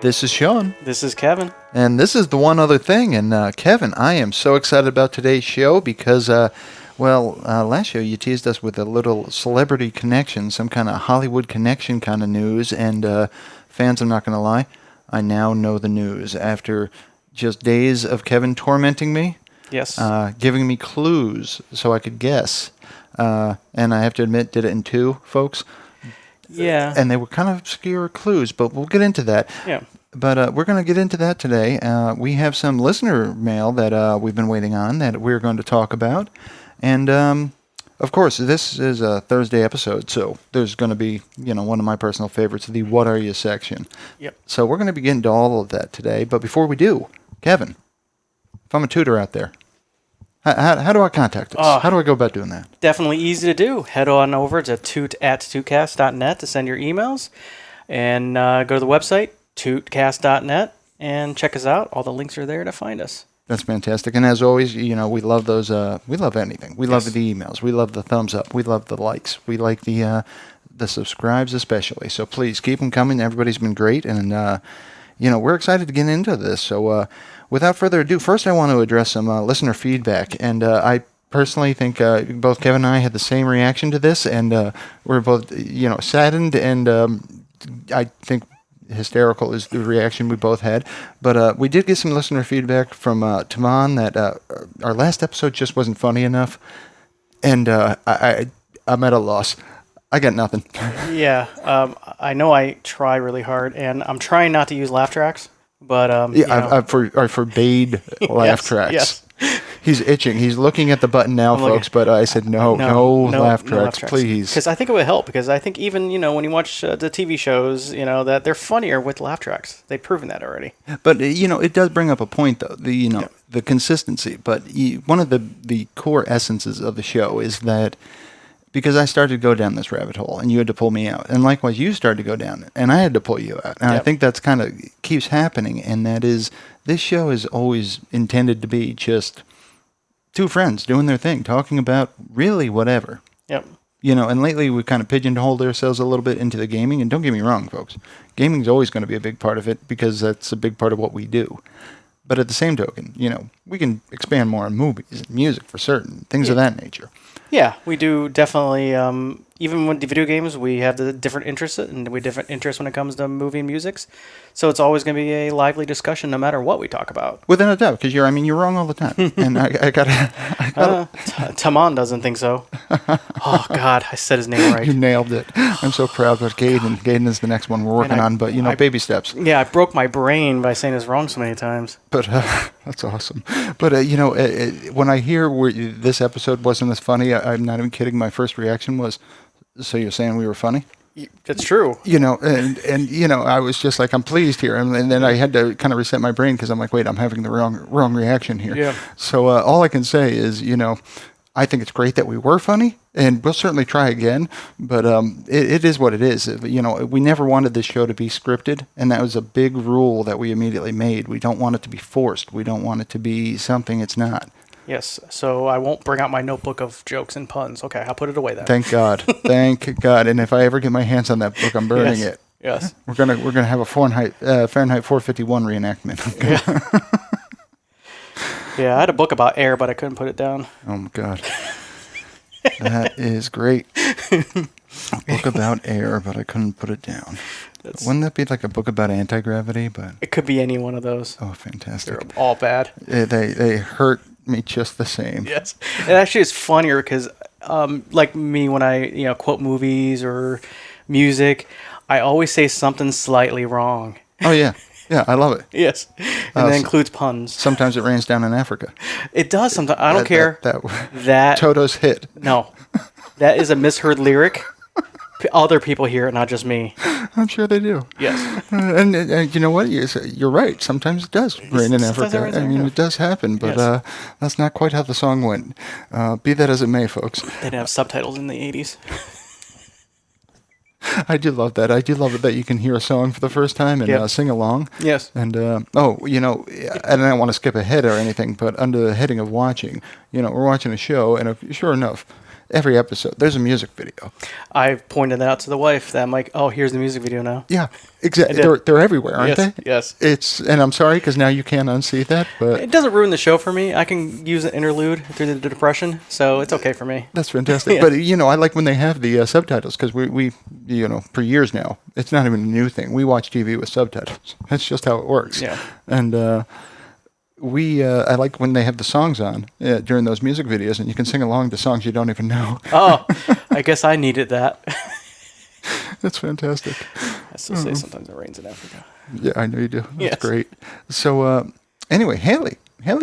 This is Sean. This is Kevin. And this is the one other thing. And Kevin, I am so excited about today's show because, last show you teased us with a little celebrity connection, some kind of Hollywood connection kind of news. And fans, I'm not going to lie, I now know the news after just days of Kevin tormenting me. Yes. Giving me clues so I could guess. And I have to admit, did it in two, folks. Yeah. And they were kind of obscure clues, but we'll get into that. Yeah. But we're going to get into that today. We have some listener mail that we've been waiting on that we're going to talk about. And, of course, this is a Thursday episode, so there's going to be, one of my personal favorites, the What Are You section. Yep. So we're going to begin into all of that today. But before we do, Kevin, if I'm a tutor out there, how do I contact us? How do I go about doing that? Definitely easy to do. Head on over to toot@tootcast.net to send your emails. And go to the website, tootcast.net, and check us out. All the links are there to find us. That's fantastic. And as always, we love those. We love anything. We love the emails. We love the thumbs up. We love the likes. We like the subscribes especially. So please keep them coming. Everybody's been great. And, we're excited to get into this. So without further ado, first I want to address some listener feedback. And I personally think both Kevin and I had the same reaction to this. And we're both, saddened. And I think hysterical is the reaction we both had. But we did get some listener feedback from Taman that our last episode just wasn't funny enough. And I'm at a loss. I got nothing. Yeah. I know I try really hard, and I'm trying not to use laugh tracks. But I forbade laugh tracks. Yes. He's itching. He's looking at the button now, folks. But I said no laugh tracks, please. Because I think it would help. Because I think even when you watch the TV shows, that they're funnier with laugh tracks. They've proven that already. But it does bring up a point though. The consistency. But one of the core essences of the show is that. Because I started to go down this rabbit hole, and you had to pull me out. And likewise, you started to go down it, and I had to pull you out. And I think that's kind of keeps happening, and that is, this show is always intended to be just two friends doing their thing, talking about really whatever. Yep. And lately we've kind of pigeonholed ourselves a little bit into the gaming, and don't get me wrong, folks. Gaming's always going to be a big part of it, because that's a big part of what we do. But at the same token, we can expand more on movies and music for certain, things of that nature. Yeah, we do definitely. Even with the video games, we have the different interests, and we have different interests when it comes to movie and musics. So it's always going to be a lively discussion, no matter what we talk about. Without a doubt, because you're wrong all the time, and I gotta. Taman doesn't think so. Oh God, I said his name right. You nailed it. I'm so proud. But Gaiden is the next one we're working on. But baby steps. Yeah, I broke my brain by saying this wrong so many times. But that's awesome. But when I hear this episode wasn't as funny, I'm not even kidding. My first reaction was, "So you're saying we were funny?" That's true. And I was just like, I'm pleased here, and then I had to kind of reset my brain because I'm like, wait, I'm having the wrong reaction here. Yeah. So all I can say is, I think it's great that we were funny, and we'll certainly try again. But it is what it is. We never wanted this show to be scripted, and that was a big rule that we immediately made. We don't want it to be forced. We don't want it to be something it's not. Yes, so I won't bring out my notebook of jokes and puns. Okay, I'll put it away then. Thank God. Thank God. And if I ever get my hands on that book, I'm burning it. Yes. We're gonna have a Fahrenheit 451 reenactment. Yeah, I had a book about air, but I couldn't put it down. Oh my God. That is great. A book about air, but I couldn't put it down. Wouldn't that be like a book about anti-gravity? But it could be any one of those. Oh, fantastic. They're all bad. They hurt me just the same. Yes. It actually is funnier because, like me, when I quote movies or music, I always say something slightly wrong. Oh, yeah. Yeah, I love it. Yes. And that includes puns. Sometimes it rains down in Africa. It does sometimes. I don't care. That Toto's hit. No. That is a misheard lyric. Other people hear it, not just me. I'm sure they do. Yes. And you know what? You're right. Sometimes it does rain in Africa. It does happen, but that's not quite how the song went. Be that as it may, folks. They didn't have subtitles in the 80s. I do love that. I do love it that you can hear a song for the first time and sing along. Yes. And, I don't want to skip ahead or anything, but under the heading of watching, we're watching a show, and sure enough, every episode, there's a music video. I pointed that out to the wife. That I'm like, oh, here's the music video now. Yeah, exactly. They're everywhere, aren't Yes, they? yes. And I'm sorry because now you can't unsee that, but It doesn't ruin the show for me. I can use an interlude through the depression, so it's okay for me. that's fantastic. Yeah. But I like when they have the subtitles because we for years now, it's not even a new thing. We watch TV with subtitles. That's just how it works. Yeah. And I like when they have the songs on during those music videos, and you can sing along to songs you don't even know. Oh, I guess I needed that. That's fantastic. I still say sometimes it rains in Africa. Yeah, I know you do. That's Yes. great. So anyway, Haley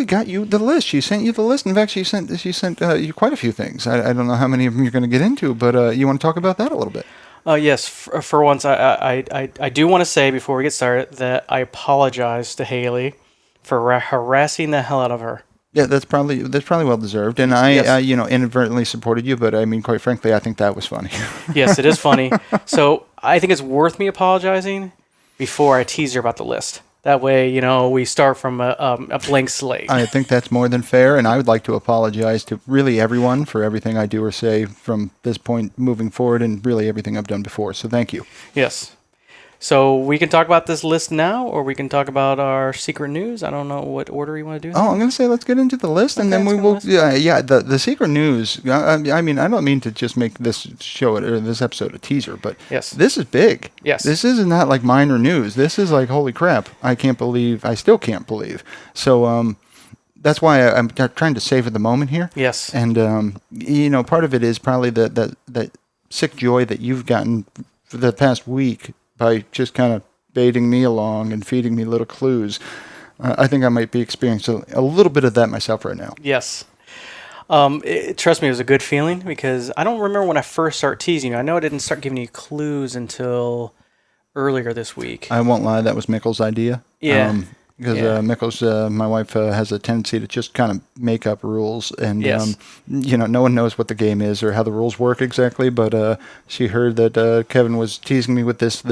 got you the list. She sent you the list. In fact, she sent you quite a few things. I don't know how many of them you're going to get into, but you want to talk about that a little bit? Yes, for once, I do want to say before we get started that I apologize to Haley for harassing the hell out of her. Yeah, that's probably well deserved. And I, Yes. inadvertently supported you, but I mean, quite frankly, I think that was funny. Yes, it is funny. So I think it's worth me apologizing before I tease her about the list. That way, we start from a blank slate. I think that's more than fair, and I would like to apologize to really everyone for everything I do or say from this point moving forward, and really everything I've done before. So thank you. Yes. So we can talk about this list now, or we can talk about our secret news. I don't know what order you want to do. Oh, I'm going to say let's get into the list, and then Okay, we let's will. go to Yeah. The secret news. I mean, I don't mean to just make this show or this episode a teaser, but Yes. this is big. Yes. This is not like minor news. This is like holy crap! I still can't believe. So that's why I'm trying to savor the moment here. Yes. And part of it is probably that sick joy that you've gotten for the past week by just kind of baiting me along and feeding me little clues. I think I might be experiencing a little bit of that myself right now. Yes. Trust me, it was a good feeling because I don't remember when I first started teasing you. I know I didn't start giving you clues until earlier this week. I won't lie, that was Mickle's idea. Yeah. Because Yeah. Mickle's, my wife, has a tendency to just kind of make up rules, and Yes. no one knows what the game is or how the rules work exactly. But she heard that Kevin was teasing me with this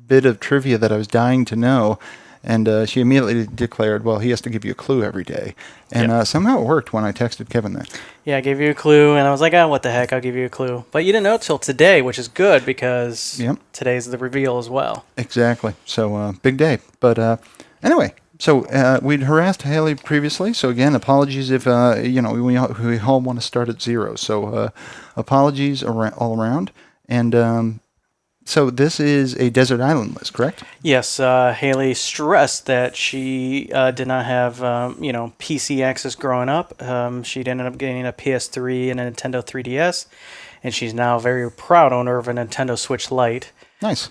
bit of trivia that I was dying to know, and she immediately declared, "Well, he has to give you a clue every day," and Yep. somehow it worked when I texted Kevin that. Yeah, I gave you a clue, and I was like, what the heck, I'll give you a clue. But you didn't know till today, which is good because Yep. today's the reveal as well. Exactly. So big day. But anyway. So we'd harassed Haley previously. So again, apologies if we all want to start at zero. So apologies all around. And so this is a desert island list, correct? Yes, Haley stressed that she did not have, PC access growing up. She ended up getting a PS3 and a Nintendo 3DS, and she's now a very proud owner of a Nintendo Switch Lite. Nice.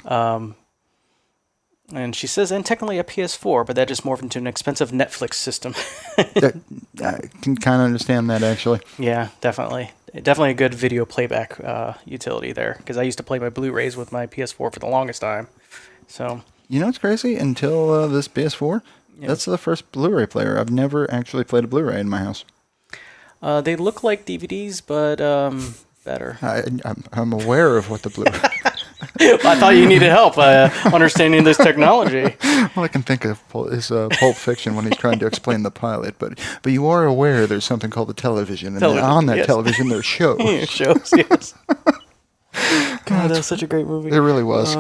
And she says, and technically a PS4, but that just morphed into an expensive Netflix system. I can kind of understand that actually. Yeah, definitely. Definitely a good video playback utility there, because I used to play my Blu-rays with my PS4 for the longest time. So You know what's crazy? Until this PS4, that's the first Blu-ray player. I've never actually played a Blu-ray in my house. they look like DVDs, but better. I'm aware of what the Blu-ray... I thought you needed help understanding this technology. All I can think of is Pulp Fiction when he's trying to explain the pilot. But you are aware there's something called the television, and Television, on that yes. television there's shows. It shows, yes. God, that was such a great movie. It really was.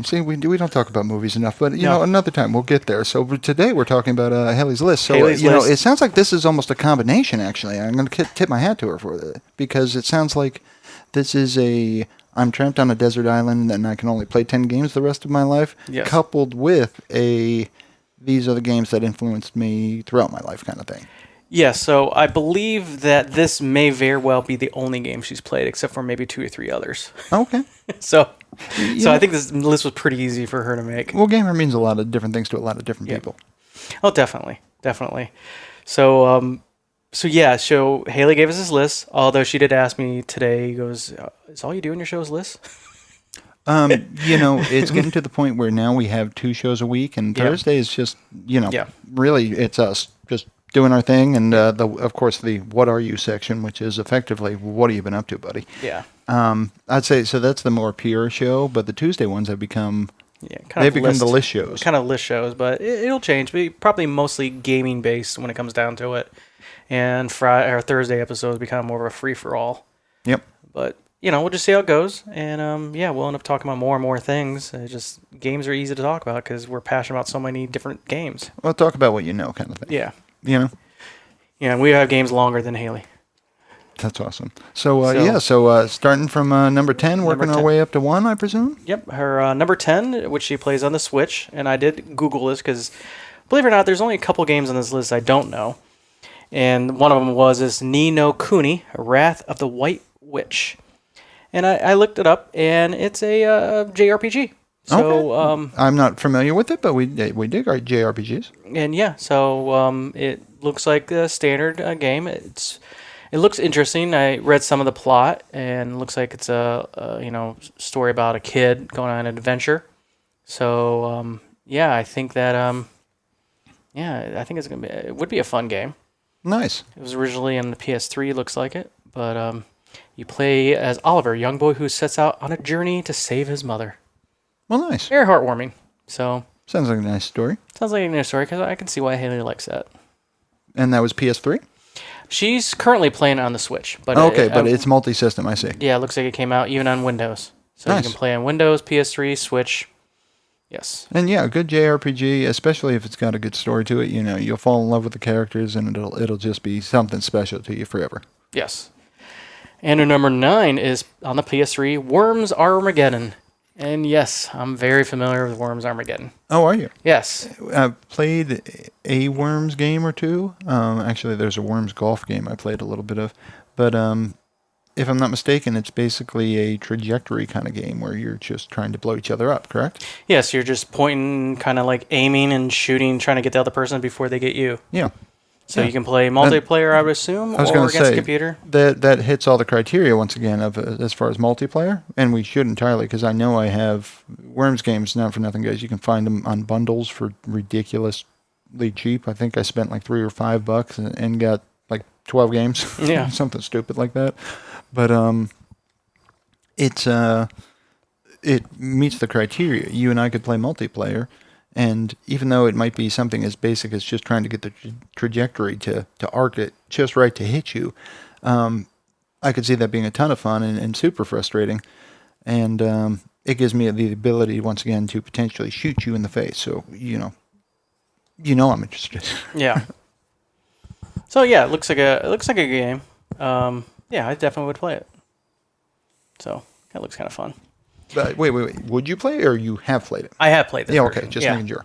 See, we don't talk about movies enough, but you know, another time we'll get there. So today we're talking about Haley's list. So Haley's you know, list. it sounds like this is almost a combination. Actually, I'm going to tip my hat to her for that because it sounds like this is I'm trapped on a desert island and I can only play 10 games the rest of my life, Yes. coupled with these are the games that influenced me throughout my life kind of thing. Yeah, so I believe that this may very well be the only game she's played, except for maybe 2 or 3 others. Okay. So I think this list was pretty easy for her to make. Well, gamer means a lot of different things to a lot of different people. Oh, definitely. So, so Haley gave us this list, although she did ask me today, he goes, is all you do in your show is lists? It's getting to the point where now we have 2 shows a week, and Thursday is just, really it's us just doing our thing, and of course the "What Are You" section, which is effectively "What have you been up to, buddy?" Yeah. I'd say so. That's the more pure show, but the Tuesday ones have become the list shows. Kind of list shows, but it'll change. But probably mostly gaming based when it comes down to it. And Friday or Thursday episodes become more of a free for all. Yep. But we'll just see how it goes, and yeah, we'll end up talking about more and more things. Just games are easy to talk about because we're passionate about so many different games. Well, talk about what you know, kind of thing. Yeah, You know, yeah, we have games longer than Haley. that's awesome. So, So- yeah, so starting from number 10, working Number our 10. way up to 1, I presume? Yep, her number 10, which she plays on the Switch, and I did Google this because, believe it or not, there's only a couple games on this list I don't know, and one of them was this Ni no Kuni, Wrath of the White Witch, and I looked it up, and it's a JRPG. So, Okay. I'm not familiar with it, but we dig our JRPGs. and yeah, so it looks like a standard game. It looks interesting. I read some of the plot, and it looks like it's a story about a kid going on an adventure. So yeah, I think that I think it would be a fun game. Nice. It was originally on the PS3, looks like it, but you play as Oliver, a young boy who sets out on a journey to save his mother. Well, nice. Very heartwarming. So Sounds like a nice story. sounds like a new story because I can see why Haley likes that. And that was PS3? She's currently playing on the Switch, but Okay, but it's multi-system, I see. yeah, it looks like it came out even on Windows. So Nice. you can play on Windows, PS3, Switch. Yes. And yeah, a good JRPG, especially if it's got a good story to it, you'll fall in love with the characters and it'll just be something special to you forever. Yes. And her number 9 is on the PS3, Worms Armageddon. And yes, I'm very familiar with Worms Armageddon. Oh, are you? Yes. I've played a Worms game or two. Actually, there's a Worms golf game I played a little bit of. But if I'm not mistaken, it's basically a trajectory kind of game where you're just trying to blow each other up, correct? Yes, you're just pointing, kind of like aiming and shooting, trying to get the other person before they get you. Yeah. So Yeah. you can play multiplayer, I would assume, I was or going against to the say computer. that hits all the criteria once again of as far as multiplayer, and we should entirely because I know I have Worms games. Not for nothing, guys. You can find them on bundles for ridiculously cheap. I think I spent like $3 or $5 and got like 12 games. Yeah. Something stupid like that. But it meets the criteria. You and I could play multiplayer. And even though it might be something as basic as just trying to get the trajectory to arc it just right to hit you, I could see that being a ton of fun and super frustrating. And it gives me the ability, once again, to potentially shoot you in the face. So, I'm interested. Yeah. So yeah, it looks like a game. Yeah, I definitely would play it. So that looks kind of fun. Wait. Would you play it or you have played it? I have played this. Yeah, okay. version. Just Yeah. making sure.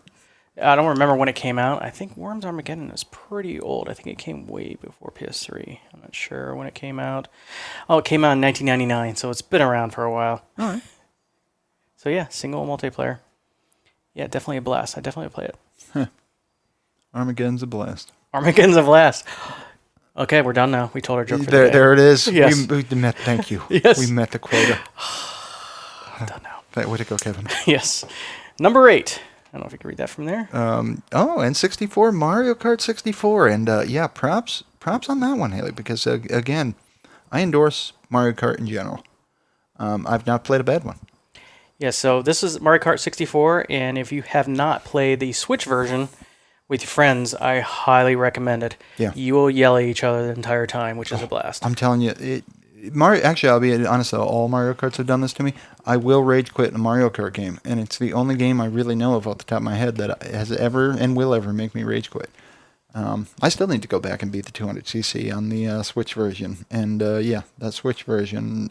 I don't remember when it came out. I think Worms Armageddon is pretty old. I think it came way before PS3. I'm not sure when it came out. Oh, it came out in 1999, so it's been around for a while. All right. So yeah, single multiplayer. Yeah, definitely a blast. I definitely play it. Armageddon's a blast. Armageddon's a blast. Okay, we're done now. We told our joke for the day. There it is. Yes. We met. Thank you. Yes. We met the quota. Done now. Way to go, Kevin. Yes. Number 8. I don't know if you can read that from there. And 64, Mario Kart 64. And yeah, props on that one, Haley, because again, I endorse Mario Kart in general. I've not played a bad one. Yeah, so this is Mario Kart 64, and if you have not played the Switch version with your friends, I highly recommend it. Yeah. You will yell at each other the entire time, which is a blast. I'm telling you, Mario. Actually, I'll be honest though. All Mario Karts have done this to me. I will rage quit in a Mario Kart game, and it's the only game I really know of off the top of my head that has ever and will ever make me rage quit. I still need to go back and beat the 200cc on the Switch version, and yeah, that Switch version.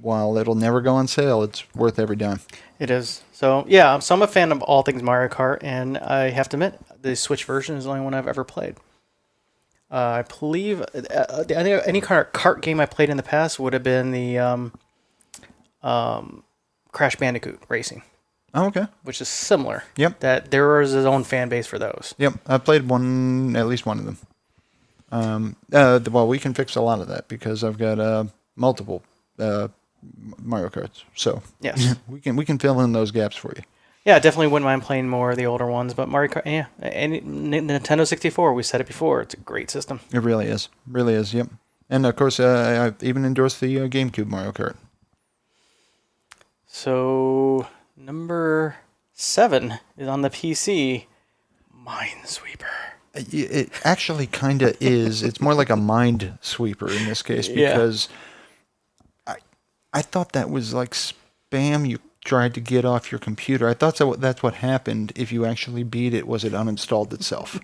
While it'll never go on sale, it's worth every dime. It is. So, yeah, so I'm a fan of all things Mario Kart, and I have to admit, the Switch version is the only one I've ever played. I believe any kind of kart game I played in the past would have been the Crash Bandicoot Racing, Oh, okay. which is similar. Yep. That there is his own fan base for those. Yep. I've played at least one of them. Well, we can fix a lot of that because I've got multiple Mario Karts. So Yes. we can fill in those gaps for you. Yeah, I definitely wouldn't mind playing more of the older ones, but Mario Kart, yeah, and Nintendo 64, we said it before, it's a great system. It really is. Really is. Yep. And of course, I even endorsed the GameCube Mario Kart. So, number 7 is on the PC, Minesweeper. It actually kind of is. It's more like a mind sweeper in this case Yeah. because I thought that was like spam you tried to get off your computer. I thought that's what happened if you actually beat it, was it uninstalled itself.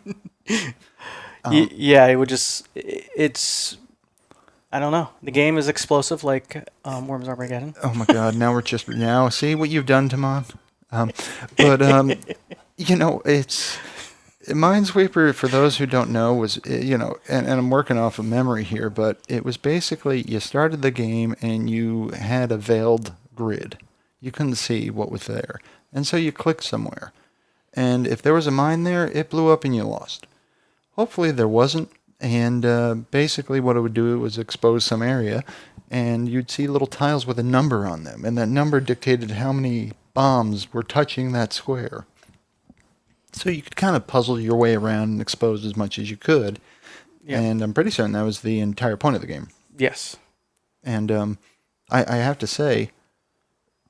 Yeah, it would just. It's. I don't know. The game is explosive like Worms Armageddon. Oh my God! Now see what you've done to Mon. But it's Minesweeper. For those who don't know, was and I'm working off of memory here, but it was basically you started the game and you had a veiled grid. You couldn't see what was there, and so you clicked somewhere, and if there was a mine there, it blew up and you lost. Hopefully there wasn't. And basically what it would do was expose some area, and you'd see little tiles with a number on them, and that number dictated how many bombs were touching that square. So you could kind of puzzle your way around and expose as much as you could. Yeah. And I'm pretty certain that was the entire point of the game. Yes. And I have to say,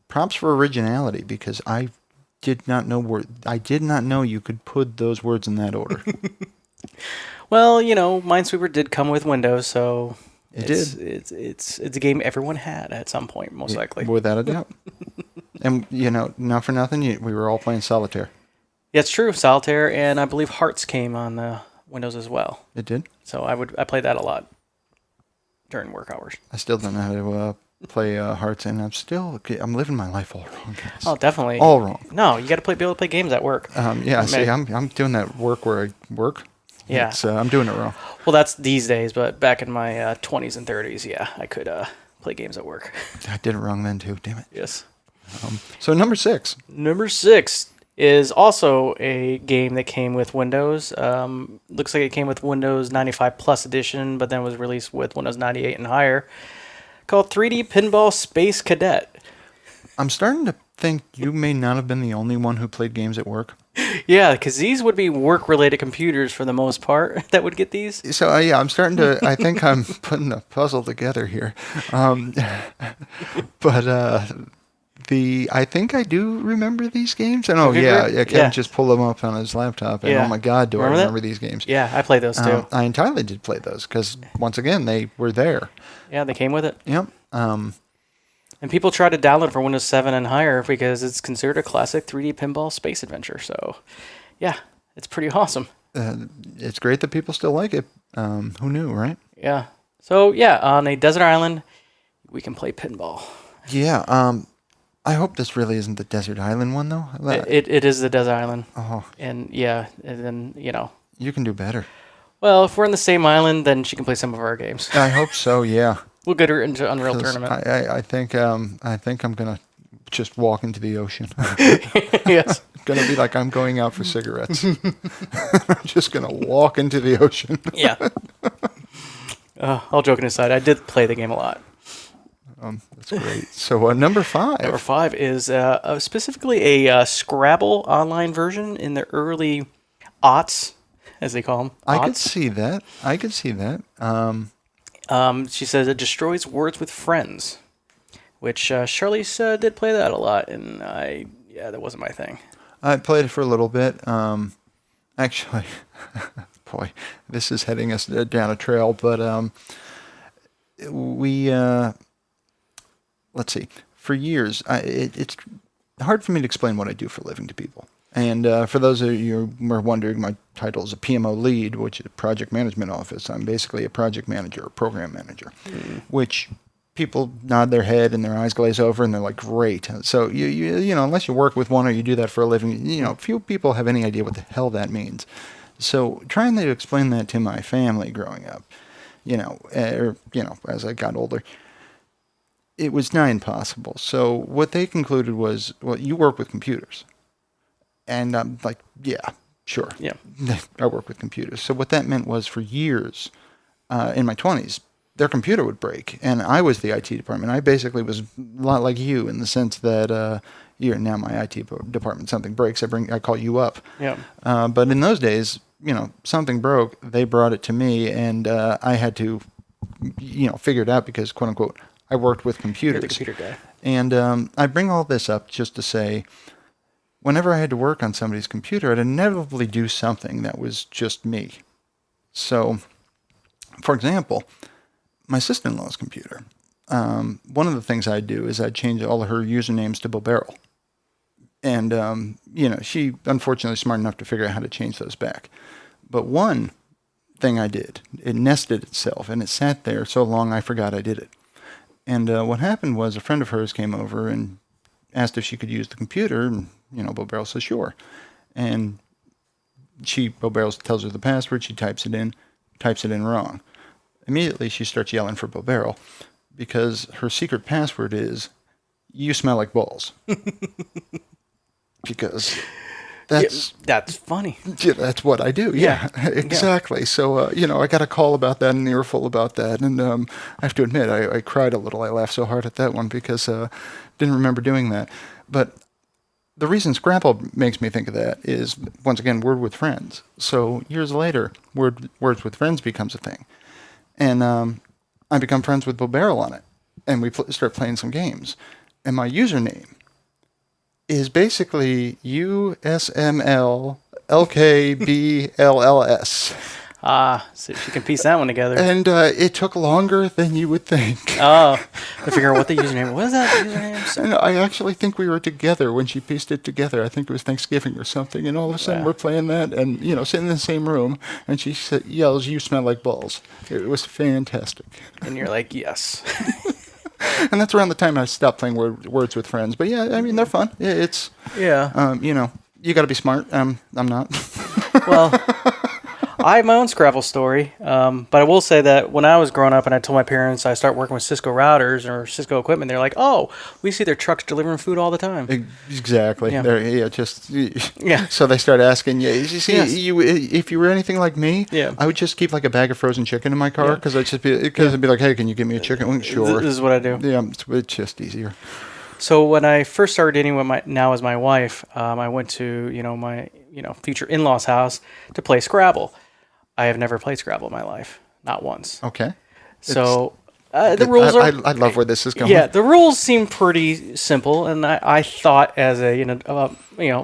props for originality, because I did not know you could put those words in that order. Well, Minesweeper did come with Windows, so It's a game everyone had at some point, most likely. Without a doubt. And, not for nothing, we were all playing solitaire. Yeah, it's true. Solitaire, and I believe Hearts came on the Windows as well. It did? So I played that a lot during work hours. I still don't know how to play Hearts, and I'm living my life all wrong, guys. Oh, definitely. All wrong. No, you got to be able to play games at work. I'm doing that work where I work. Yeah. I'm doing it wrong. Well, that's these days, but back in my 20s and 30s, yeah, I could play games at work. I did it wrong then, too. Damn it. Yes. So number 6. Number 6 is also a game that came with Windows. Looks like it came with Windows 95 Plus Edition, but then was released with Windows 98 and higher, called 3D Pinball Space Cadet. I'm starting to think you may not have been the only one who played games at work. Yeah, because these would be work-related computers for the most part that would get these. So, I'm starting to... I think I'm putting a puzzle together here. But I think I do remember these games. And Kevin just pulled them up on his laptop. And oh my God, do I remember these games. Yeah, I played those too. I entirely did play those because, once again, they were there. Yeah, they came with it. Yep. And people try to download it for Windows 7 and higher because it's considered a classic 3D pinball space adventure. So, yeah, it's pretty awesome. It's great that people still like it. Who knew, right? Yeah. So, yeah, on a desert island, we can play pinball. Yeah. I hope this really isn't the desert island one, though. It is the desert island. Oh. And, yeah, and then, You can do better. Well, if we're in the same island, then she can play some of our games. I hope so, yeah. We'll get her into Unreal Tournament. I think I'm gonna just walk into the ocean. Yes. It's gonna be like I'm going out for cigarettes. I'm just gonna walk into the ocean. Yeah. All joking aside, I did play the game a lot. That's great. So number 5. Number 5 is specifically a Scrabble online version in the early aughts, as they call them. I could see that. She says it destroys words with friends, which Charlize did play that a lot, and that wasn't my thing. I played it for a little bit. Actually, boy, this is heading us down a trail, but let's see. For years, it's hard for me to explain what I do for a living to people. And for those of you who are wondering, my title is a PMO lead, which is Project Management Office. I'm basically a project manager, a program manager, which people nod their head and their eyes glaze over and they're like, great. So, unless you work with one or you do that for a living, few people have any idea what the hell that means. So trying to explain that to my family growing up, as I got older, it was nigh impossible. So what they concluded was, well, you work with computers. And I'm like, yeah, sure. Yeah. I work with computers. So what that meant was for years, in my 20s, their computer would break. And I was the IT department. I basically was a lot like you in the sense that you're now my IT department. Something breaks, I call you up. Yeah. But in those days, something broke, they brought it to me, and I had to, figure it out because, quote unquote, I worked with computers. You're the computer guy. And I bring all this up just to say, whenever I had to work on somebody's computer, I'd inevitably do something that was just me. So, for example, my sister-in-law's computer. One of the things I'd do is I'd change all of her usernames to Bobarrel. And, she unfortunately is smart enough to figure out how to change those back. But one thing I did, it nested itself, and it sat there so long I forgot I did it. And what happened was a friend of hers came over and asked if she could use the computer, and, Bobarrel says sure. And Bobarrel tells her the password, she types it in wrong. Immediately she starts yelling for Bobarrel because her secret password is, "You smell like balls." Because that's funny. Yeah, that's what I do. Yeah, exactly. Yeah. So, I got a call about that, an earful about that. And I have to admit, I cried a little. I laughed so hard at that one because didn't remember doing that. But the reason Scrabble makes me think of that is, once again, Word with Friends. So years later, Words with Friends becomes a thing. And I become friends with Bobarrel on it. And we start playing some games. And my username is basically USMLLKBLLS. So if you can piece that one together. And it took longer than you would think. Oh, to figure out what the username was. That username? And I actually think we were together when she pieced it together. I think it was Thanksgiving or something. And all of a sudden we're playing that and, sitting in the same room. And she yells, "You smell like balls." It was fantastic. And you're like, yes. And that's around the time I stopped playing Words with Friends. But yeah, I mean, they're fun. It's, you got to be smart. I'm not. Well, I have my own Scrabble story, but I will say that when I was growing up and I told my parents I start working with Cisco routers or Cisco equipment, they're like, "Oh, we see their trucks delivering food all the time." Exactly. Yeah. So they start asking you. You see, if you were anything like me, Yeah. I would just keep like a bag of frozen chicken in my car because I'd be like, "Hey, can you give me a chicken wing?" Sure. This is what I do. Yeah, it's just easier. So when I first started dating with my wife, I went to my future in-laws' house to play Scrabble. I have never played Scrabble in my life, not once. Okay. So the rules are. I love where this is going. Yeah, the rules seem pretty simple, and I thought as a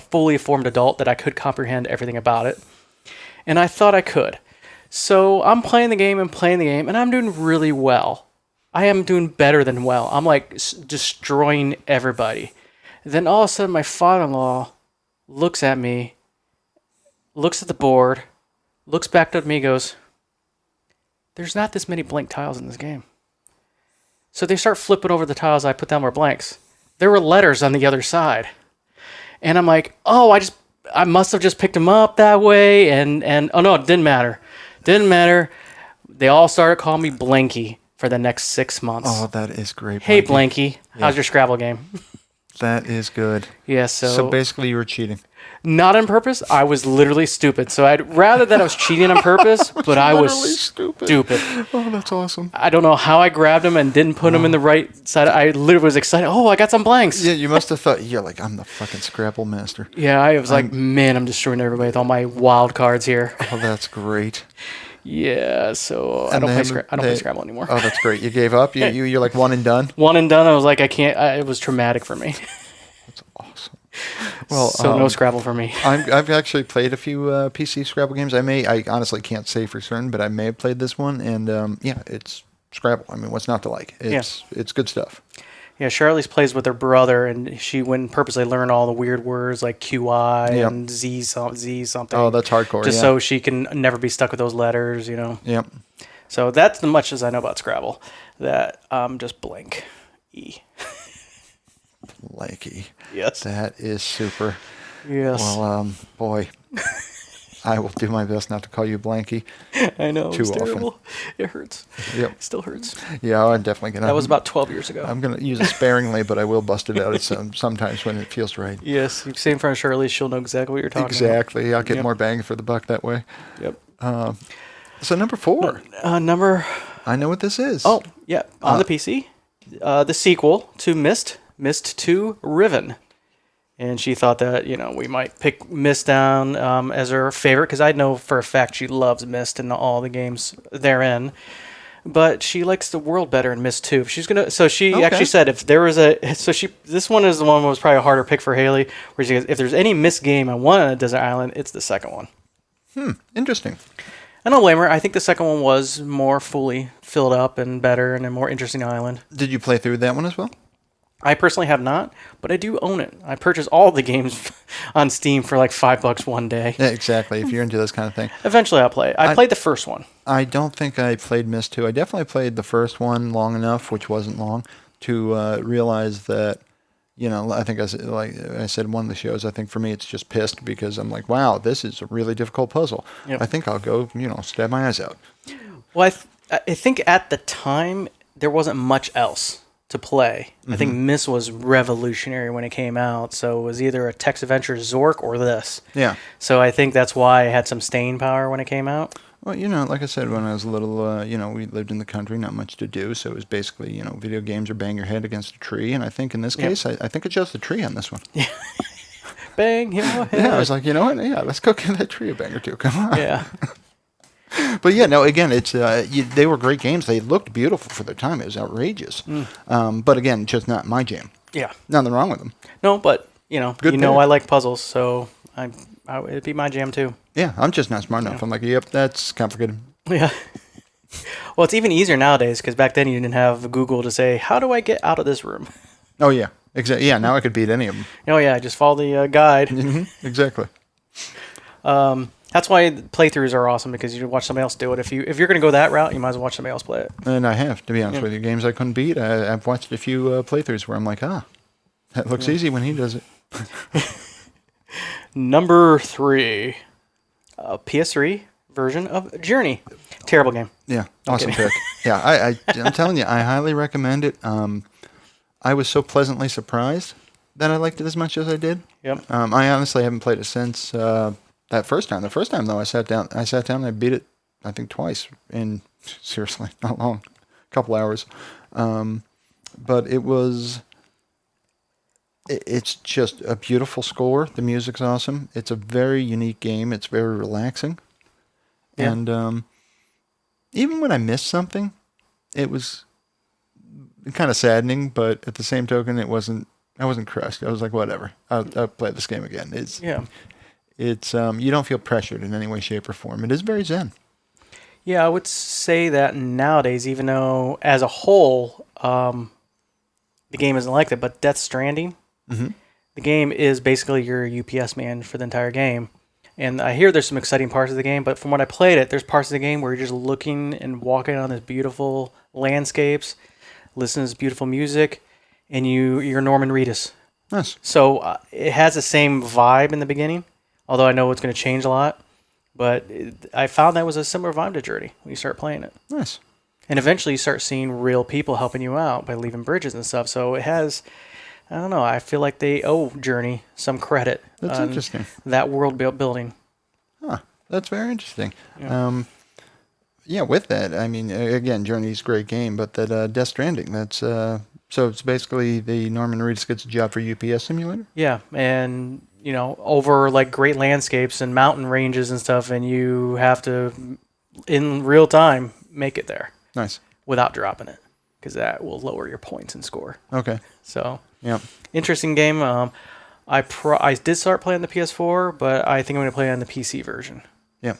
fully formed adult that I could comprehend everything about it, and I thought I could. So I'm playing the game, and I'm doing really well. I am doing better than well. I'm like destroying everybody. Then all of a sudden, my father-in-law looks at me, looks at the board, looks back at me, goes, "There's not this many blank tiles in this game." So they start flipping over the tiles I put down were blanks. There were letters on the other side. And I'm like, "Oh, I must have just picked them up that way." And oh no, it didn't matter. Didn't matter. They all started calling me Blanky for the next 6 months. Oh, that is great. Hey, Blanky, how's your Scrabble game? That is good. Yeah, So basically you were cheating. Not on purpose. I was literally stupid. So I'd rather that I was cheating on purpose, but I was stupid. Oh, that's awesome. I don't know how I grabbed him and didn't put him in the right side. I literally was excited. Oh, I got some blanks. Yeah, you must have thought, I'm the fucking Scrabble master. Yeah, I was like, man, I'm destroying everybody with all my wild cards here. Oh, that's great. Yeah, so I don't play Scrabble anymore. Oh, that's great. You gave up? You're like one and done? One and done. I was like, I can't. It was traumatic for me. That's awesome. Well, so no Scrabble for me. I've actually played a few PC Scrabble games. I honestly can't say for certain, but I may have played this one, and it's Scrabble. I mean, what's not to like? It's good stuff. Yeah, Charlize plays with her brother, and she went and purposely learn all the weird words like QI and Z something. Oh, that's hardcore. Just so she can never be stuck with those letters, Yep. So that's the much as I know about Scrabble. That just blank E. Blanky. Yes. That is super. Yes. Well, boy, I will do my best not to call you Blanky. I know. Too It's often. terrible. It hurts. Yep. It still hurts. Yeah, I'm definitely going to. That was about 12 years ago. I'm going to use it sparingly, but I will bust it out sometimes when it feels right. Yes. You say in front of Charlize, she'll know exactly what you're talking about. Exactly. I'll get more bang for the buck that way. Yep. So number 4. I know what this is. Oh, yeah. On the PC. The sequel to Myst 2 Riven. And she thought that, we might pick Myst down as her favorite, because I know for a fact she loves Myst and all the games therein. but she likes the world better in Myst 2. If she's gonna, so she Okay. actually said if there was a, so she, this one is the one that was probably a harder pick for Haley, where she goes, if there's any Myst game I want on a desert island, it's the second one. Interesting. I don't blame her. I think the second one was more fully filled up and better and a more interesting island. Did you play through that one as well? I personally have not, but I do own it. I purchased all the games on Steam for like $5 one day. Yeah, exactly. If you're into this kind of thing. Eventually I'll play it. I played the first one. I don't think I played Myst 2. I definitely played the first one long enough, which wasn't long, to realize that, I think like I said in one of the shows, I think for me it's just pissed because I'm like, wow, this is a really difficult puzzle. Yep. I think I'll go, stab my eyes out. Well, I think at the time there wasn't much else to play. I think Myst was revolutionary when it came out, so it was either a text adventure Zork or this. Yeah. So I think that's why it had some staying power when it came out. Well, like I said, when I was little, we lived in the country, not much to do, so it was basically, video games or bang your head against a tree, and I think in this case, I think it's just the tree on this one. Bang your head. Yeah, I was like, you know what? Yeah, let's go give that tree a bang or two. Come on. Yeah. But yeah, no, again, it's they were great games. They looked beautiful for their time. It was outrageous. But again, just not my jam. Yeah. Nothing wrong with them. No, but, Good pick. I like puzzles, so it'd be my jam too. Yeah, I'm just not smart enough. I'm like, yep, that's complicated. Yeah. Well, it's even easier nowadays because back then you didn't have Google to say, how do I get out of this room? Oh, yeah. Exactly. Yeah, now I could beat any of them. Oh, yeah, just follow the guide. Exactly. That's why playthroughs are awesome because you watch somebody else do it. If you're going to go that route, you might as well watch somebody else play it. And I have, to be honest with you. Games I couldn't beat, I've watched a few playthroughs where I'm like, that looks easy when he does it. Number 3, a PS3 version of Journey. Terrible game. Yeah, awesome pick. Yeah, I'm telling you, I highly recommend it. I was so pleasantly surprised that I liked it as much as I did. Yep. I honestly haven't played it since that first time. The first time, though, I sat down and I beat it, I think, twice in, seriously, not long, a couple hours. But it's just a beautiful score. The music's awesome. It's a very unique game. It's very relaxing. Yeah. And even when I missed something, it was kind of saddening, but at the same token, I wasn't crushed. I was like, whatever. I'll play this game again. It's you don't feel pressured in any way, shape, or form. It is very zen. Yeah, I would say that nowadays, even though as a whole, the game isn't like that, but Death Stranding, the game is basically your UPS man for the entire game. And I hear there's some exciting parts of the game, but from what I played it, there's parts of the game where you're just looking and walking on these beautiful landscapes, listening to this beautiful music, and you're Norman Reedus. Nice. So it has the same vibe in the beginning, although I know it's going to change a lot. But I found that was a similar vibe to Journey when you start playing it. Nice. And eventually you start seeing real people helping you out by leaving bridges and stuff. So it has, I don't know, I feel like they owe Journey some credit. That's interesting. That world building. Huh. That's very interesting. Yeah. With that, I mean, again, Journey's a great game, but that Death Stranding, that's so it's basically the Norman Reedus gets a job for UPS simulator? Yeah, and over like great landscapes and mountain ranges and stuff, and you have to, in real time, make it there. Nice. Without dropping it, because that will lower your points and score. Okay. So, yeah, interesting game. I did start playing the PS4, but I think I'm going to play on the PC version. Yeah.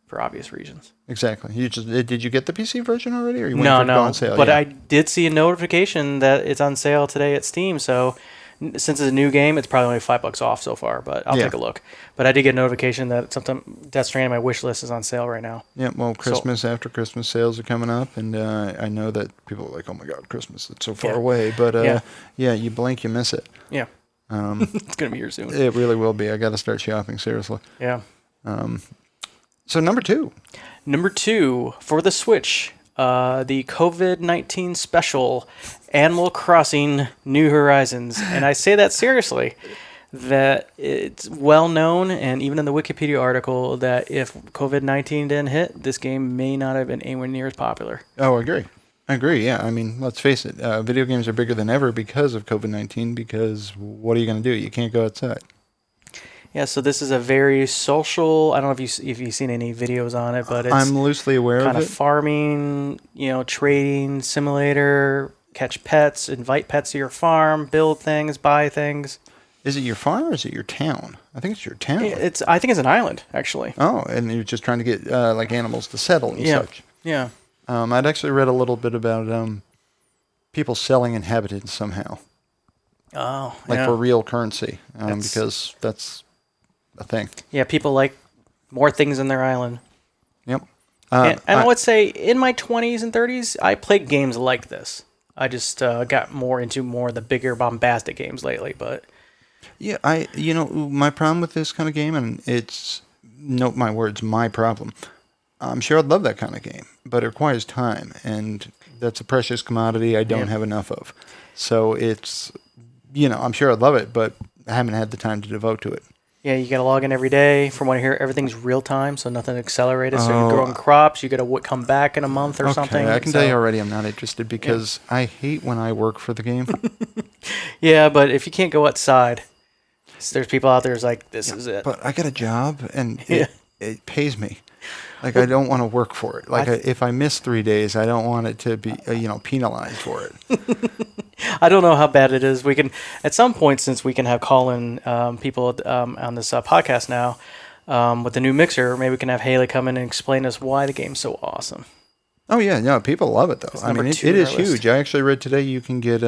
For obvious reasons. Exactly. Did you get the PC version already, or you no, waiting for it to go on sale? But I did see a notification that it's on sale today at Steam. So since it's a new game, it's probably only $5 off so far. But I'll take a look. But I did get a notification that Death Stranding, my wish list, is on sale right now. Yeah. Well, after Christmas sales are coming up, and I know that people are like, "Oh my God, Christmas! It's so far away." But you blink, you miss it. Yeah. It's gonna be here soon. It really will be. I got to start shopping seriously. Yeah. So number 2. Number 2 for the Switch, the COVID-19 special, Animal Crossing: New Horizons, and I say that seriously. That it's well known, and even in the Wikipedia article, that if COVID-19 didn't hit, this game may not have been anywhere near as popular. Oh, I agree. Yeah. I mean, let's face it. Video games are bigger than ever because of COVID-19. Because what are you going to do? You can't go outside. Yeah, so this is a very social. I don't know if you've seen any videos on it, but it's I'm loosely aware of kind of it. farming, trading simulator, catch pets, invite pets to your farm, build things, buy things. Is it your farm or is it your town? I think it's your town. I think it's an island actually. Oh, and you're just trying to get like animals to settle and Yeah, such. yeah. I'd actually read a little bit about people selling inhabitants somehow, Oh, like yeah. for real currency, That's- because that's a thing. Yeah, people like more things in their island. Yep. And I would say in my 20s and 30s, I played games like this. I just got more into more of the bigger bombastic games lately, but Yeah, my problem with this kind of game, and it's, note my words, my problem. I'm sure I'd love that kind of game, but it requires time, and that's a precious commodity I don't Yeah. have enough of. So it's, I'm sure I'd love it, but I haven't had the time to devote to it. yeah, you got to log in every day. From what I hear, everything's real time, so nothing accelerated. So Oh. you're growing crops, you got to come back in a month or Okay, something. I can so, tell you already I'm not interested because I hate when I work for the game. Yeah, but if you can't go outside, there's people out there who's like, this is it. But I got a job and Yeah. it pays me. Like, I don't want to work for it. Like, if I miss 3 days, I don't want it to be, penalized for it. I don't know how bad it is. We can, at some point, since we can have call-in people on this podcast now, with the new mixer, maybe we can have Haley come in and explain to us why the game's so awesome. Oh, yeah. No, people love it, though. It's I mean, number it 2 on is our list. huge. I actually read today you can get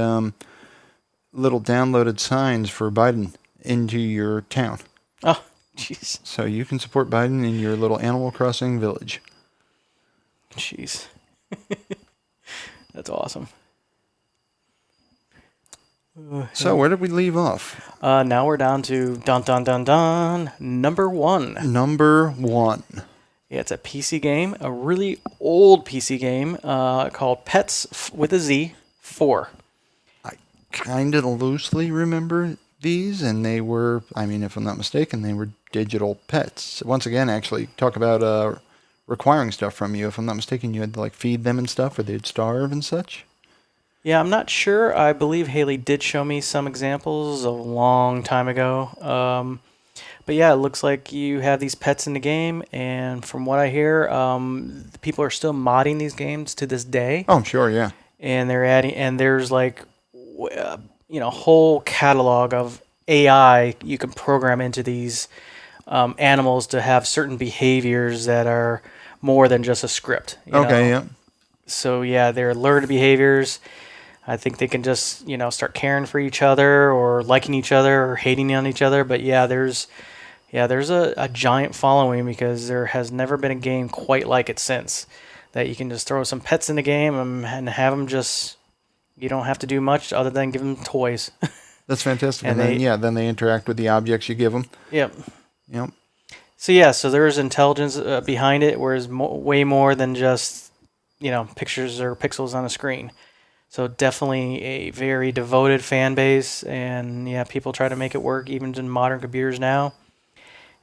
little downloaded signs for Biden into your town. Oh, jeez. So you can support Biden in your little Animal Crossing village. Jeez. That's awesome. So where did we leave off? Now we're down to dun dun dun dun number 1. Number 1. Yeah, it's a PC game, a really old PC game called Pets with a Z 4. I kind of loosely remember these, and they were, I mean, if I'm not mistaken, they were digital pets. Once again, actually, talk about requiring stuff from you. If I'm not mistaken, you had to, like, feed them and stuff, or they'd starve and such. Yeah, I'm not sure. I believe Haley did show me some examples a long time ago. But yeah, it looks like you have these pets in the game, and from what I hear, people are still modding these games to this day. Oh, I'm sure, yeah. And they're adding, and there's like, whole catalog of AI you can program into these animals to have certain behaviors that are more than just a script. Okay, yeah. So yeah, they're learned behaviors. I think they can just, start caring for each other or liking each other or hating on each other. But yeah, there's a giant following because there has never been a game quite like it since. That you can just throw some pets in the game and have them just, you don't have to do much other than give them toys. That's fantastic. And then they interact with the objects you give them. Yep. Yep. So yeah, so there's intelligence behind it, whereas way more than just, pictures or pixels on a screen. So definitely a very devoted fan base, and yeah, people try to make it work even in modern computers now.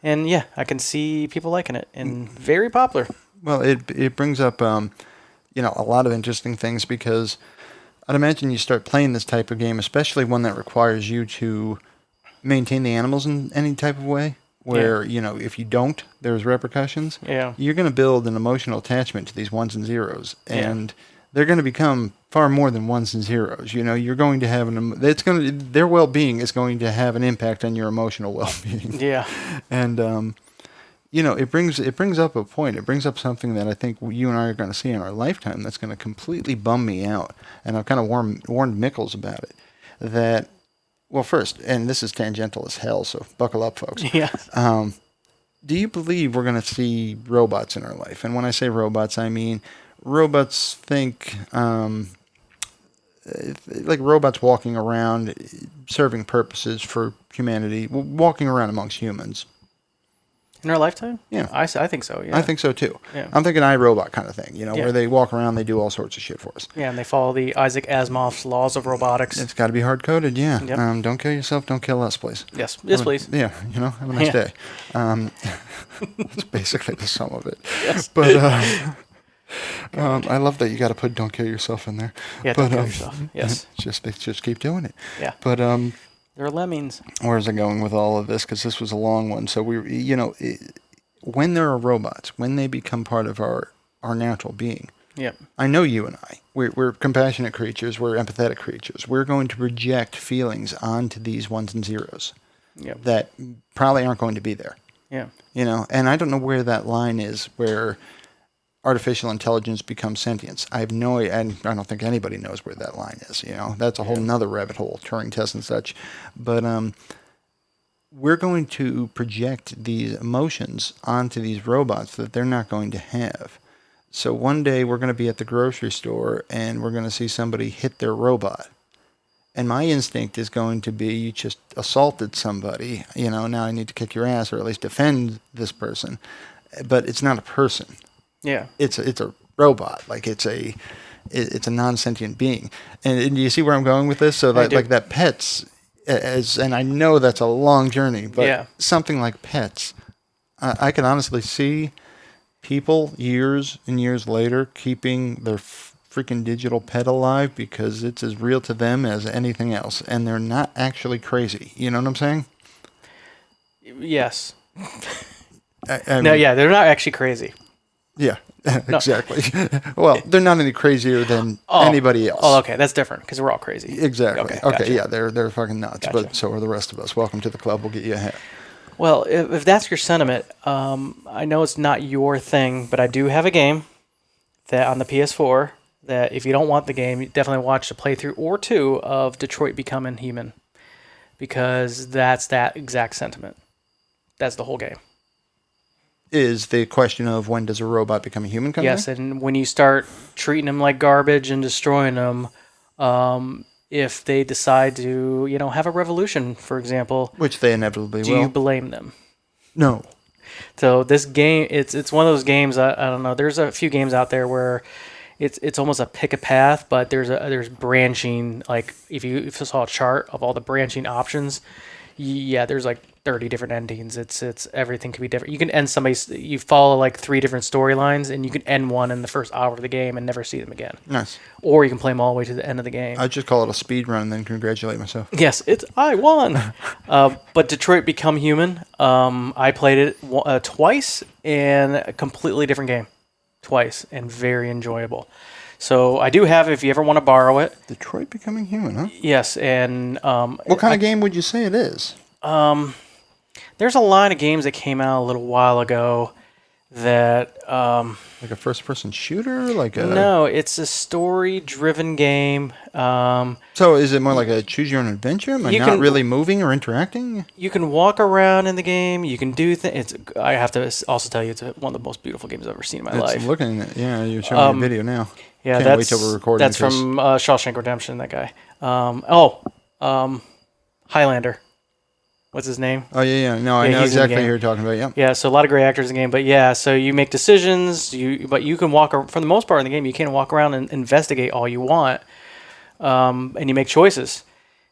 And yeah, I can see people liking it, and very popular. Well, it brings up a lot of interesting things because I'd imagine you start playing this type of game, especially one that requires you to maintain the animals in any type of way. Where if you don't, there's repercussions. Yeah. You're going to build an emotional attachment to these ones and zeros, and they're going to become far more than ones and zeros. You're going to have their well-being is going to have an impact on your emotional well-being. Yeah. And it brings up a point. It brings up something that I think you and I are going to see in our lifetime that's going to completely bum me out. And I've kind of warned Mickles about it. That, well, first, and this is tangential as hell, so buckle up, folks. Yeah. Do you believe we're going to see robots in our life? And when I say robots, I mean robots think like robots walking around, serving purposes for humanity, walking around amongst humans. In our lifetime? Yeah. I think so, yeah. I think so too. Yeah. I'm thinking iRobot kind of thing, Yeah. where they walk around, they do all sorts of shit for us. Yeah, and they follow the Isaac Asimov's laws of robotics. It's got to be hard coded, yeah. Yep. Don't kill yourself, don't kill us, please. Yes, please. Yeah, have a nice Yeah. day. That's basically the sum of it. Yes. But I love that you got to put "don't kill yourself" in there. Yeah, but, don't kill yourself. Yes. Just keep doing it. Yeah. But They're lemmings. Where's I going with all of this? Because this was a long one. So when there are robots, when they become part of our natural being, Yep. I know you and I. We're compassionate creatures. We're empathetic creatures. We're going to project feelings onto these ones and zeros Yep. that probably aren't going to be there. Yeah. And I don't know where that line is where artificial intelligence becomes sentience. I have no, and I don't think anybody knows where that line is. That's a whole nother rabbit hole, Turing test and such. But we're going to project these emotions onto these robots that they're not going to have. So one day we're going to be at the grocery store and we're going to see somebody hit their robot. And my instinct is going to be, you just assaulted somebody, now I need to kick your ass or at least defend this person. But it's not a person. Yeah. It's a robot. Like it's a non-sentient being. And you see where I'm going with this? So like that pets, and I know that's a long journey, but something like pets, I can honestly see people years and years later keeping their freaking digital pet alive because it's as real to them as anything else, and they're not actually crazy. You know what I'm saying? Yes. I No, mean, yeah, they're not actually crazy. Yeah, exactly. Well, they're not any crazier than anybody else. Oh, okay, that's different because we're all crazy. Exactly. Okay, Okay, gotcha. yeah, they're fucking nuts, Gotcha. but so are the rest of us. Welcome to the club. We'll get you a hat. Well, if that's your sentiment, I know it's not your thing, but I do have a game that on the PS4 that if you don't want the game, you definitely watch a playthrough or two of Detroit Becoming Human, because that's that exact sentiment. That's the whole game. Is the question of when does a robot become a human come Yes, in? and when you start treating them like garbage and destroying them, if they decide to, have a revolution, for example, Which they inevitably do will. you blame them? No. So this game, it's one of those games. I don't know. There's a few games out there where it's almost a pick a path, but there's branching. Like if you saw a chart of all the branching options, there's like 30 different endings. It's everything can be different. You can end you follow like 3 different storylines, and you can end one in the first hour of the game and never see them again. Nice. Or you can play them all the way to the end of the game. I just call it a speed run and then congratulate myself. Yes, I won. But Detroit Become Human, I played it twice, and a completely different game. Twice, and very enjoyable. So I do have it if you ever want to borrow it. Detroit Becoming Human, huh? Yes, and What kind of game would you say it is? there's a line of games that came out a little while ago that Like a first-person shooter? no, it's a story-driven game. So is it more like a choose-your-own-adventure? Am I not really moving or interacting? You can walk around in the game. You can do things. I have to also tell you, it's one of the most beautiful games I've ever seen in my life. Looking at you're showing me a video now. Yeah, Can't wait till we're recording. That's from Shawshank Redemption. That guy. Highlander. What's his name? Oh yeah. No, I know he's in the exactly who game. you're talking about. Yeah. Yeah, so a lot of great actors in the game, but yeah, so you make decisions. But you can for the most part in the game, you can walk around and investigate all you want, and you make choices,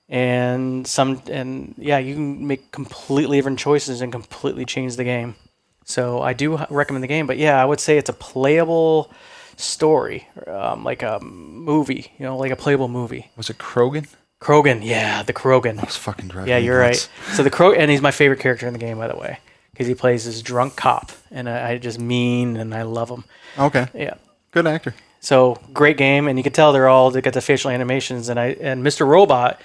and you can make completely different choices and completely change the game. So I do recommend the game, but yeah, I would say it's a playable story, like a movie, like a playable movie. Was it Krogan? Krogan, yeah, the Krogan. I was fucking driving. Yeah, me you're nuts. right. So the Krogan, and he's my favorite character in the game, by the way, because he plays this drunk cop, and I just mean, and I love him. Okay. Yeah. Good actor. So great game, and you can tell they got the facial animations, and Mr. Robot,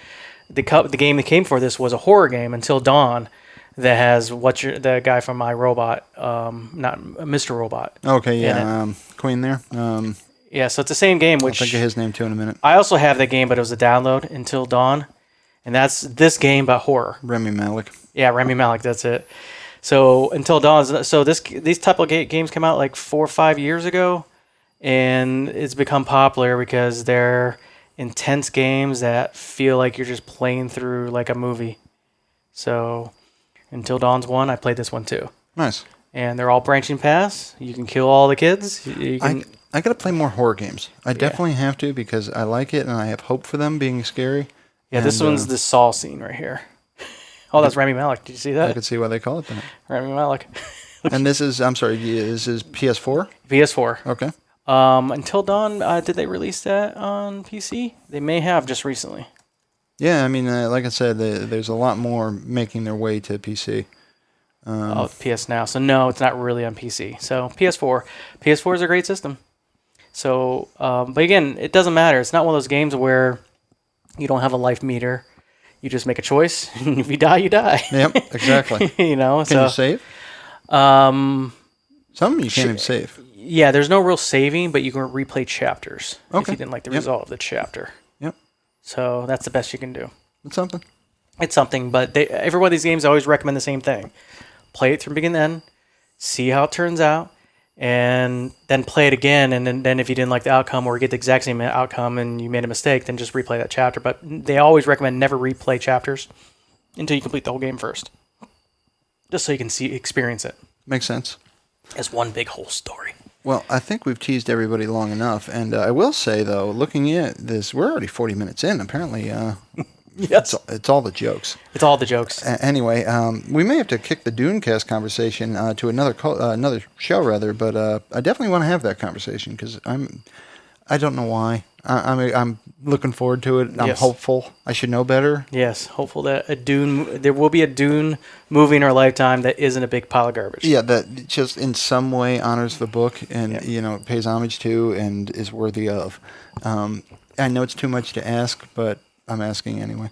the game that came for this was a horror game Until Dawn, that has the guy from iRobot, not Mr. Robot. Okay, yeah, Queen there. Yeah, so it's the same game. Which I'll think of his name too in a minute. I also have that game, but it was a download, Until Dawn, and that's this game but horror. Rami Malek. Yeah, Rami Malek, that's it. So Until Dawn. So these type of games came out like 4 or 5 years ago, and it's become popular because they're intense games that feel like you're just playing through like a movie. So Until Dawn's one. I played this one too. Nice. And they're all branching paths. You can kill all the kids. I got to play more horror games. I definitely have to because I like it and I have hope for them being scary. Yeah, this one's the Saw scene right here. Oh, that's Rami Malek. Did you see that? I could see why they call it that. Rami Malek. And this is, I'm sorry, this is PS4? PS4. Okay. Until Dawn, did they release that on PC? They may have just recently. Yeah, I mean, like I said, there's a lot more making their way to PC. Oh, the PS Now. So no, it's not really on PC. So PS4. PS4 is a great system. So, but again, it doesn't matter. It's not one of those games where you don't have a life meter. You just make a choice. And if you die, you die. Yep, exactly. You know. Can you save? Um, Some you can't even save. yeah, there's no real saving, but you can replay chapters if Okay. you didn't like the Yep. result of the chapter. Yep, So that's the best you can do. it's something. It's something, but every one of these games I always recommend the same thing. Play it from beginning to end, see how it turns out, and then play it again. And then if you didn't like the outcome or get the exact same outcome and you made a mistake, then just replay that chapter. But they always recommend never replay chapters until you complete the whole game first, just so you can experience it Makes sense. as one big whole story. Well, I think we've teased everybody long enough, and I will say though, looking at this, we're already 40 minutes in. Apparently, Yes, it's all the jokes. it's all the jokes. Anyway, we may have to kick the Dunecast conversation to another show rather, but I definitely want to have that conversation because I don't know why. I'm looking forward to it. I'm Yes. hopeful. I should know better. Yes, hopeful that there will be a Dune movie in our lifetime that isn't a big pile of garbage. Yeah, that just in some way honors the book and Yeah. pays homage to and is worthy of. I know it's too much to ask, but I'm asking anyway.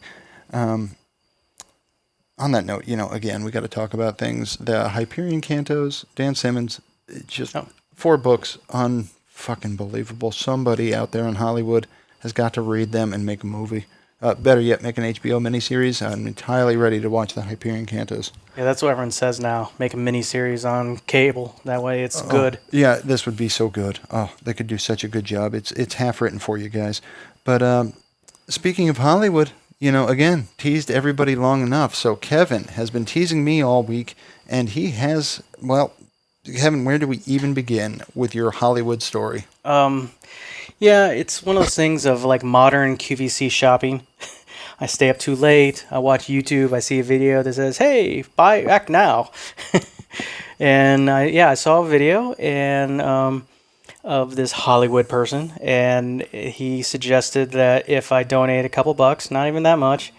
On that note, again, we got to talk about things. The Hyperion Cantos, Dan Simmons, just 4 books, unfucking believable. Somebody out there in Hollywood has got to read them and make a movie. Better yet, make an HBO miniseries. I'm entirely ready to watch the Hyperion Cantos. Yeah, that's what everyone says now. Make a miniseries on cable. That way it's good. Yeah, this would be so good. Oh, they could do such a good job. It's half written for you guys. But speaking of Hollywood, again, teased everybody long enough. So Kevin has been teasing me all week, and he has, well, Kevin, where do we even begin with your Hollywood story? Yeah, it's one of those things of like modern QVC shopping. I stay up too late. I watch YouTube. I see a video that says, "Hey, act now," and I saw a video of this Hollywood person, and he suggested that if I donate a couple bucks, not even that much,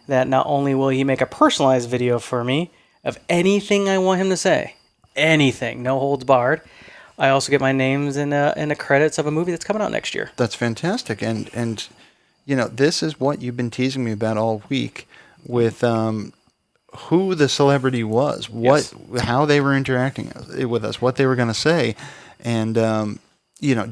that not only will he make a personalized video for me of anything I want him to say, anything, no holds barred. I also get my names in the credits of a movie that's coming out next year. That's fantastic. And this is what you've been teasing me about all week with who the celebrity was, how they were interacting with us, what they were going to say. And, do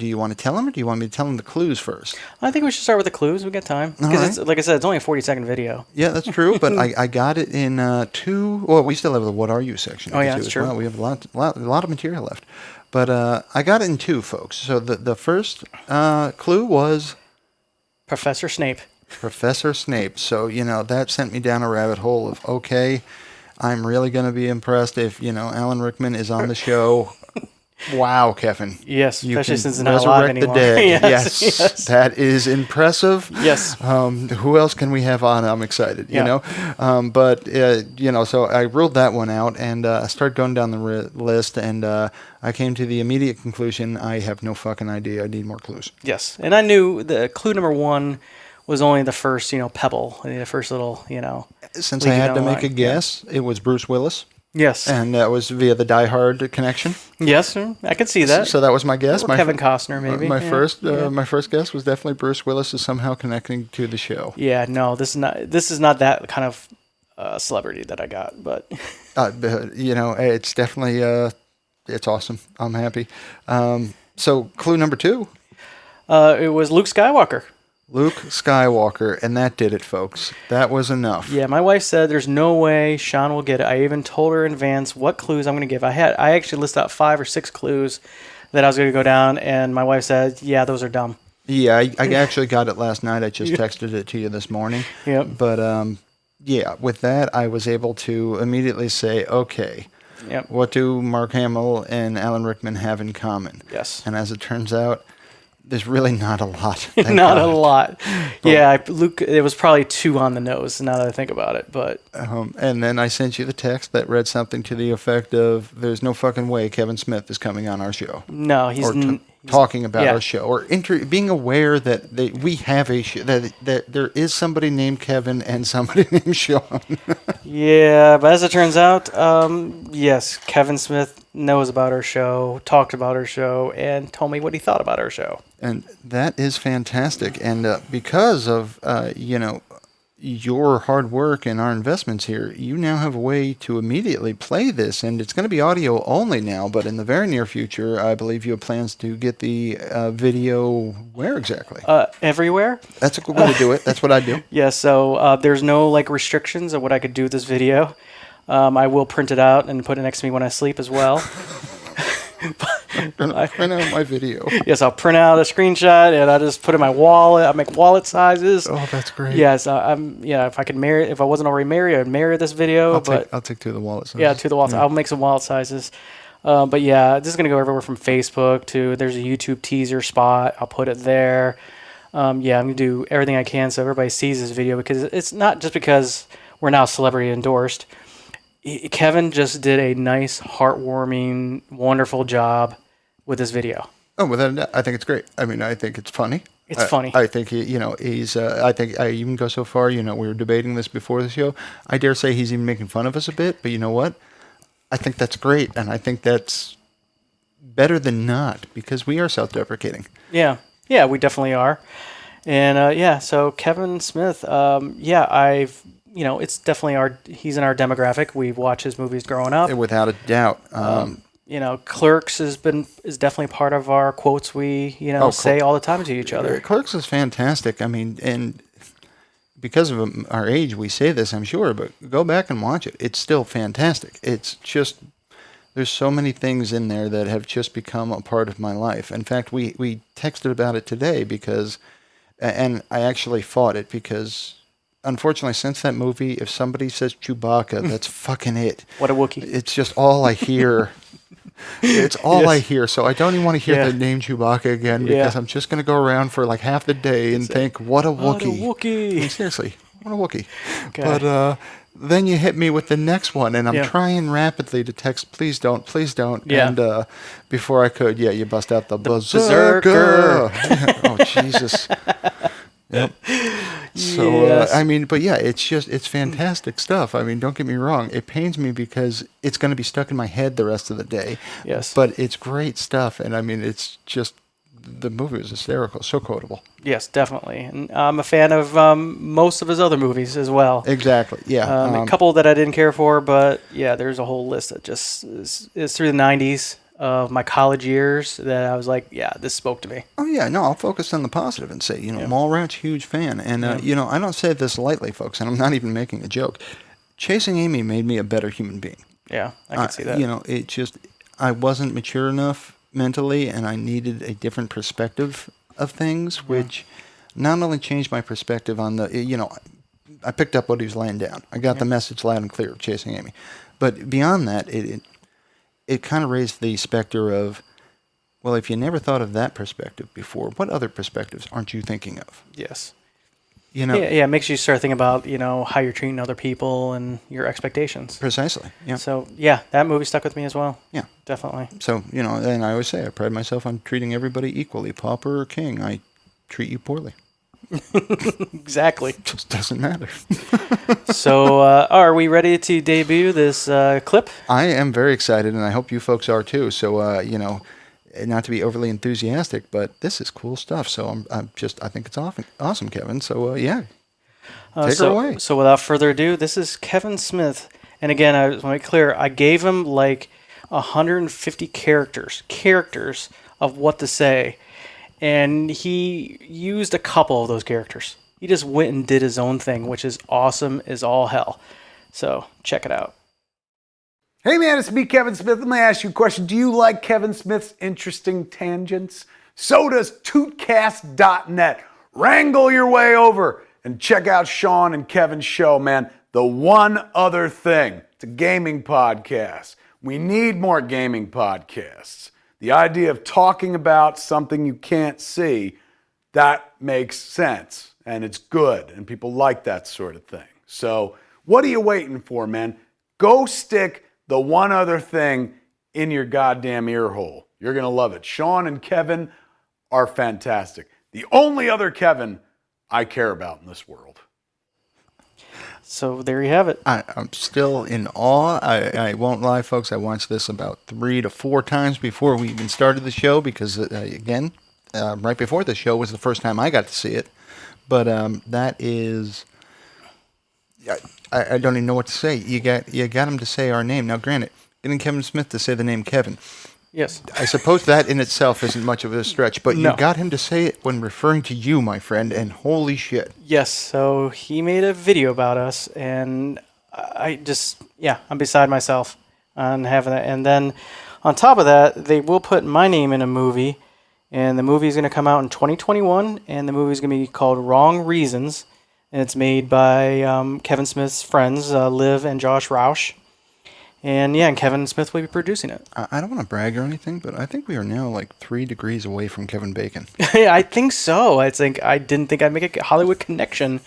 you want to tell them or do you want me to tell them the clues first? I think we should start with the clues. We got time. Because, like I said, it's only a 40-second video. Yeah, that's true. But I got it in 2. Well, we still have the What Are You section. Oh, yeah, that's true. Well. We have a lot of material left. But I got it in 2, folks. So the first clue was Professor Snape. Professor Snape. So, that sent me down a rabbit hole of, okay, I'm really going to be impressed if, Alan Rickman is on the show. Wow, Kevin. Yes, You especially can since it's not alive resurrect the anymore. dead. Yes. That is impressive. Yes. Who else can we have on? I'm excited, you know. So I ruled that one out, and I started going down the list, and I came to the immediate conclusion, I have no fucking idea. I need more clues. Yes, and I knew the clue number 1 was only the first, pebble, the first little, Since lead I you had down to the make a line. guess, it was Bruce Willis, Yes. and that was via the Die Hard connection. Yes, I could see that. So that was my guess. Or Kevin Costner, maybe. My Yeah. first guess was definitely Bruce Willis is somehow connecting to the show. Yeah, no, this is not that kind of celebrity that I got, but It's definitely it's awesome. I'm happy. So clue number 2, it was Luke Skywalker. Luke Skywalker, and that did it, folks. That was enough. Yeah, my wife said there's no way Sean will get it. I even told her in advance what clues I'm going to give. I actually listed out 5 or 6 clues that I was going to go down, and my wife said, "Yeah, those are dumb." Yeah, I actually got it last night. I just texted it to you this morning. Yep. But with that, I was able to immediately say, okay, Yep. what do Mark Hamill and Alan Rickman have in common? Yes. And as it turns out, there's really not a lot. Thank Not a God. lot. Yeah, Luke. It was probably 2 on the nose. Now that I think about it, but And then I sent you the text that read something to the effect of, "There's no fucking way Kevin Smith is coming on our show." no, talking about yeah. our show, or being aware that we have a show, that there is somebody named Kevin and somebody named Sean. Yeah, but as it turns out, yes, Kevin Smith knows about our show, talked about our show, and told me what he thought about our show. And that is fantastic. And because of your hard work and our investments here, you now have a way to immediately play this, and it's going to be audio only now. But in the very near future, I believe you have plans to get the video where exactly? Everywhere. That's a good way to do it. That's what I do. Yeah, so there's no like restrictions of what I could do with this video. I will print it out and put it next to me when I sleep as well. I'm gonna print out my video. Yes, I'll print out a screenshot and I just put it in my wallet. I make wallet sizes. Oh, that's great. Yes, if I wasn't already married, I'd marry this video. I'll take two of the wallet sizes. Yeah, to the wallet. Yeah. I'll make some wallet sizes. But yeah, this is gonna go everywhere from Facebook to there's a YouTube teaser spot. I'll put it there. I'm gonna do everything I can so everybody sees this video, because it's not just because we're now celebrity endorsed. Kevin just did a nice, heartwarming, wonderful job with this video. Oh, without a doubt, I think it's great. I mean, I think it's funny. It's funny. I think he's. I think I even go so far. We were debating this before the show. I dare say he's even making fun of us a bit. But you know what? I think that's great, and I think that's better than not, because we are self-deprecating. Yeah, we definitely are. And so Kevin Smith. It's definitely he's in our demographic. We've watched his movies growing up. Without a doubt. Clerks is definitely part of our quotes we, say all the time to each other. Clerks is fantastic. I mean, and because of our age, we say this, I'm sure, but go back and watch it. It's still fantastic. It's just, there's so many things in there that have just become a part of my life. In fact, we texted about it today and I actually fought it because, unfortunately, since that movie, if somebody says Chewbacca, that's fucking it. What a Wookiee. It's just all I hear. It's all I hear. So I don't even want to hear the name Chewbacca again, because I'm just going to go around for like half the day and think, what a Wookiee. What a Wookiee. I mean, seriously, what a Wookiee. Okay. But then you hit me with the next one, and I'm trying rapidly to text, please don't. Yeah. And before I could, you bust out the berserker. Oh, Jesus. Yep. So, Yes. it's fantastic stuff. I mean, don't get me wrong. It pains me because it's going to be stuck in my head the rest of the day. Yes. But it's great stuff. And I mean, it's just, the movie is hysterical, so quotable. Yes, definitely. And I'm a fan of most of his other movies as well. Exactly. Yeah. A couple that I didn't care for, but yeah, there's a whole list that just is through the 90s. Of my college years that I was like, yeah, this spoke to me. Oh, yeah. No, I'll focus on the positive and say, Mallrats, huge fan. And, I don't say this lightly, folks, and I'm not even making a joke. Chasing Amy made me a better human being. Yeah, I can see that. I wasn't mature enough mentally, and I needed a different perspective of things, which not only changed my perspective on I picked up what he was laying down. I got the message loud and clear of Chasing Amy. But beyond that, it kind of raised the specter of, well, if you never thought of that perspective before, what other perspectives aren't you thinking of? Yes. Yeah, it makes you start thinking about, how you're treating other people and your expectations. Precisely. Yeah. So, yeah, that movie stuck with me as well. Yeah. Definitely. So, and I always say, I pride myself on treating everybody equally, pauper or king. I treat you poorly. Exactly. It just doesn't matter. So, are we ready to debut this clip? I am very excited, and I hope you folks are too. So, not to be overly enthusiastic, but this is cool stuff. So I think it's awesome, Kevin. So, take her away. So, without further ado, this is Kevin Smith. And again, I just want to be clear, I gave him like 150 characters of what to say. And he used a couple of those characters. He just went and did his own thing, which is awesome as all hell. So, check it out. Hey man, it's me, Kevin Smith. Let me ask you a question. Do you like Kevin Smith's interesting tangents? So does tootcast.net. Wrangle your way over and check out Sean and Kevin's show, man. The One Other Thing. It's a gaming podcast. We need more gaming podcasts. The idea of talking about something you can't see, that makes sense, and it's good, and people like that sort of thing. So what are you waiting for, man? Go stick The One Other Thing in your goddamn ear hole. You're going to love it. Sean and Kevin are fantastic. The only other Kevin I care about in this world. So there you have it. I'm still in awe. I won't lie, folks. I watched this about 3 to 4 times before we even started the show because, again, right before the show was the first time I got to see it. But that is... I don't even know what to say. You got him to say our name. Now, granted, getting Kevin Smith to say the name Kevin... Yes. I suppose that in itself isn't much of a stretch, but No. you got him to say it when referring to you, my friend, and holy shit. Yes. So he made a video about us, and I'm beside myself on having that. And then on top of that, they will put my name in a movie, and the movie is going to come out in 2021, and the movie is going to be called Wrong Reasons, and it's made by Kevin Smith's friends, Liv and Josh Roush. And Kevin Smith will be producing it. I don't want to brag or anything, but I think we are now like 3 degrees away from Kevin Bacon. I think so. I didn't think I'd make a Hollywood connection.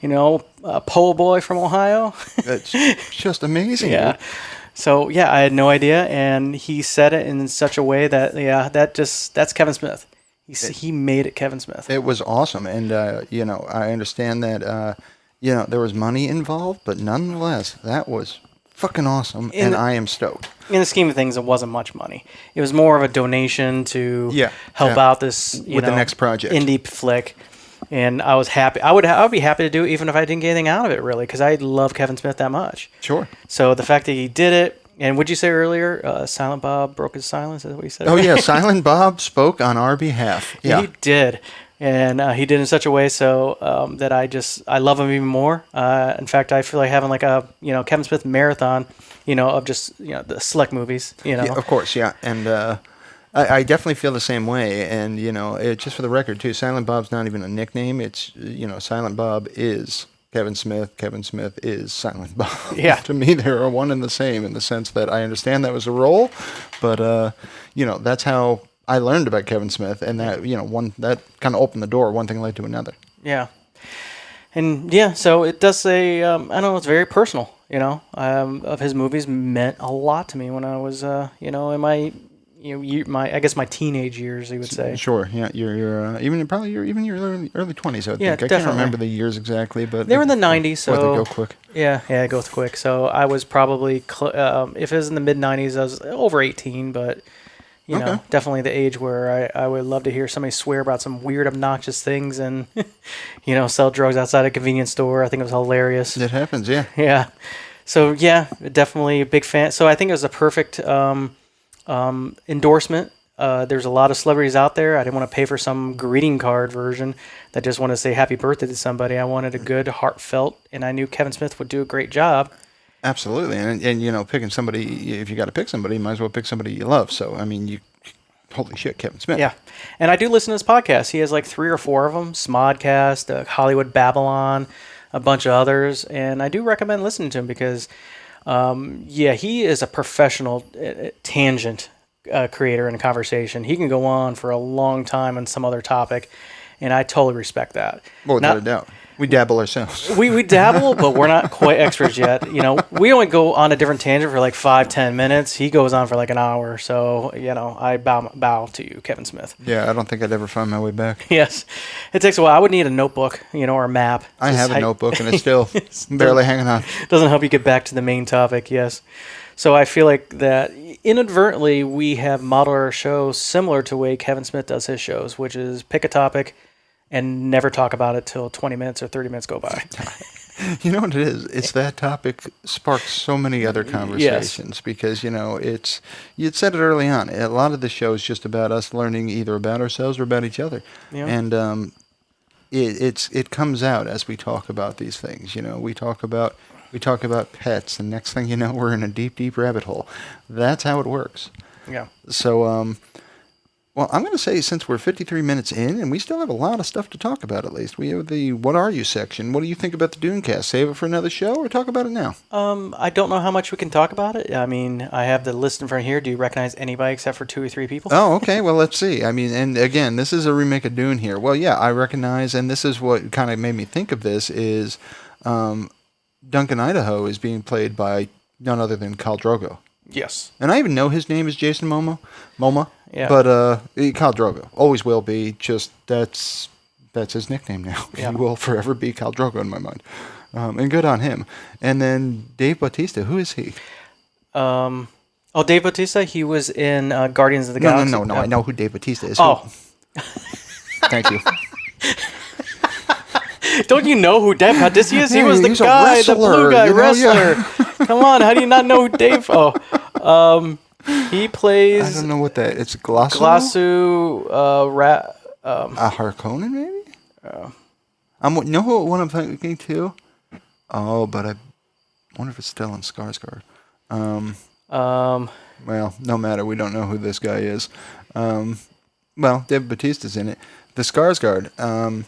A pole boy from Ohio. It's just amazing. Yeah. Dude. So I had no idea, and he said it in such a way that that's Kevin Smith. He made it Kevin Smith. It was awesome, and I understand that there was money involved, but nonetheless, that was fucking awesome, and I am stoked. In the scheme of things, it wasn't much money. It was more of a donation to help out this with the next project indie flick, and I was happy. I would be happy to do it even if I didn't get anything out of it, really, because I love Kevin Smith that much. Sure. So the fact that he did it, and what'd you say earlier? Silent Bob broke his silence. Is that what you said? Oh yeah, Silent Bob spoke on our behalf. Yeah, he did. And he did it in such a way so that I love him even more. In fact, I feel like having like a Kevin Smith marathon, of just the select movies. Yeah, of course, yeah, and I definitely feel the same way. And just for the record too, Silent Bob's not even a nickname. It's Silent Bob is Kevin Smith. Kevin Smith is Silent Bob. Yeah. To me, they're one and the same in the sense that I understand that was a role, but that's how I learned about Kevin Smith, and that that kind of opened the door. One thing led to another. Yeah, and so it does say I don't know. It's very personal. Of his movies meant a lot to me when I was in my I guess my teenage years. You would say. Sure. Yeah. You're even your early 20s. I would Yeah, think. I definitely. can't remember the years exactly, but They were in the 90s, so they go quick. Yeah, it goes quick. So I was probably if it was in the mid 90s, I was over 18, but. Okay. Definitely the age where I would love to hear somebody swear about some weird, obnoxious things and, sell drugs outside a convenience store. I think it was hilarious. It happens, yeah. Yeah. So, definitely a big fan. So I think it was a perfect endorsement. There's a lot of celebrities out there. I didn't want to pay for some greeting card version that just wanted to say happy birthday to somebody. I wanted a good, heartfelt, and I knew Kevin Smith would do a great job. Absolutely, and picking somebody, if you got to pick somebody, you might as well pick somebody you love. So, I mean, holy shit, Kevin Smith. Yeah, and I do listen to his podcast. He has like 3 or 4 of them, Smodcast, Hollywood Babylon, a bunch of others, and I do recommend listening to him because, he is a professional tangent creator in a conversation. He can go on for a long time on some other topic, and I totally respect that. Well, without a doubt. We dabble ourselves. We dabble, but we're not quite experts yet. We only go on a different tangent for like 5-10 minutes. He goes on for like an hour. So, I bow to you, Kevin Smith. Yeah, I don't think I'd ever find my way back. Yes. It takes a while. I would need a notebook, or a map. I have a notebook, and it's still barely hanging on. Doesn't help you get back to the main topic, yes. So I feel like that inadvertently we have modeled our show similar to the way Kevin Smith does his shows, which is pick a topic and never talk about it till 20 minutes or 30 minutes go by. You know what it is? It's that topic sparks so many other conversations because, you'd said it early on. A lot of the show is just about us learning either about ourselves or about each other. Yeah. And it comes out as we talk about these things. We talk about pets, and next thing you know, we're in a deep, deep rabbit hole. That's how it works. Yeah. So, well, I'm going to say since we're 53 minutes in, and we still have a lot of stuff to talk about at least. We have the What Are You section. What do you think about the Dune cast? Save it for another show or talk about it now? I don't know how much we can talk about it. I mean, I have the list in front here. Do you recognize anybody except for 2 or 3 people? Oh, okay. Well, let's see. I mean, and again, this is a remake of Dune here. Well, yeah, I recognize, and this is what kind of made me think of this, is Duncan Idaho is being played by none other than Khal Drogo. Yes. And I even know his name is Jason Momoa. Yeah. But Khal Drogo always will be. Just that's his nickname now. Yeah. He will forever be Khal Drogo in my mind. And good on him. And then Dave Bautista, who is he? Dave Bautista. He was in Guardians of the No, Galaxy. no. I know who Dave Bautista is. Oh. Thank you. Don't you know who Dave Bautista is? He Yeah, was the he's a guy, the blue wrestler, guy, you know, wrestler. yeah. Come on, how do you not know who Dave? He plays. I don't know what that. It's Glossu. Harkonnen, maybe. Know who one I'm thinking too. Oh, but I wonder if it's Stellan Skarsgård. Well, no matter. We don't know who this guy is. Well, Dave Bautista's in it. The Skarsgård.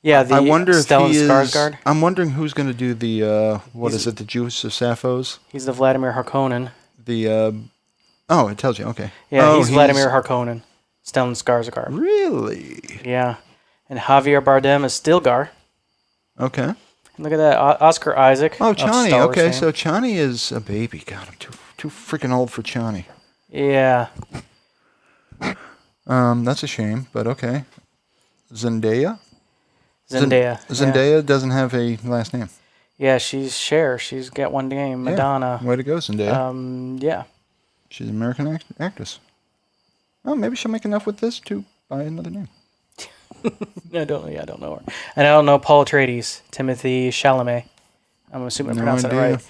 Yeah, I wonder if Stellan he is. Skarsgård. I'm wondering who's going to do the. What is it? The Juice of Sapphos. He's the Vladimir Harkonnen. The. Oh, it tells you. Okay. Yeah, Oh, he's Vladimir Harkonnen. Stellan Skarsgård. Really? Yeah, and Javier Bardem is Stilgar. Okay. And look at that, Oscar Isaac. Oh, of Chani. Star Wars Okay, fame. so Chani is a baby. God, I'm too freaking old for Chani. Yeah. That's a shame, but okay. Zendaya. Zendaya. Zendaya doesn't have a last name. Yeah, she's Cher. She's got one name. Madonna. Yeah. Way to go, Zendaya. Yeah. She's an American actress. Oh, maybe she'll make enough with this to buy another name. I don't know her. And I don't know Paul Atreides, Timothy Chalamet. I'm assuming I'm pronouncing it right.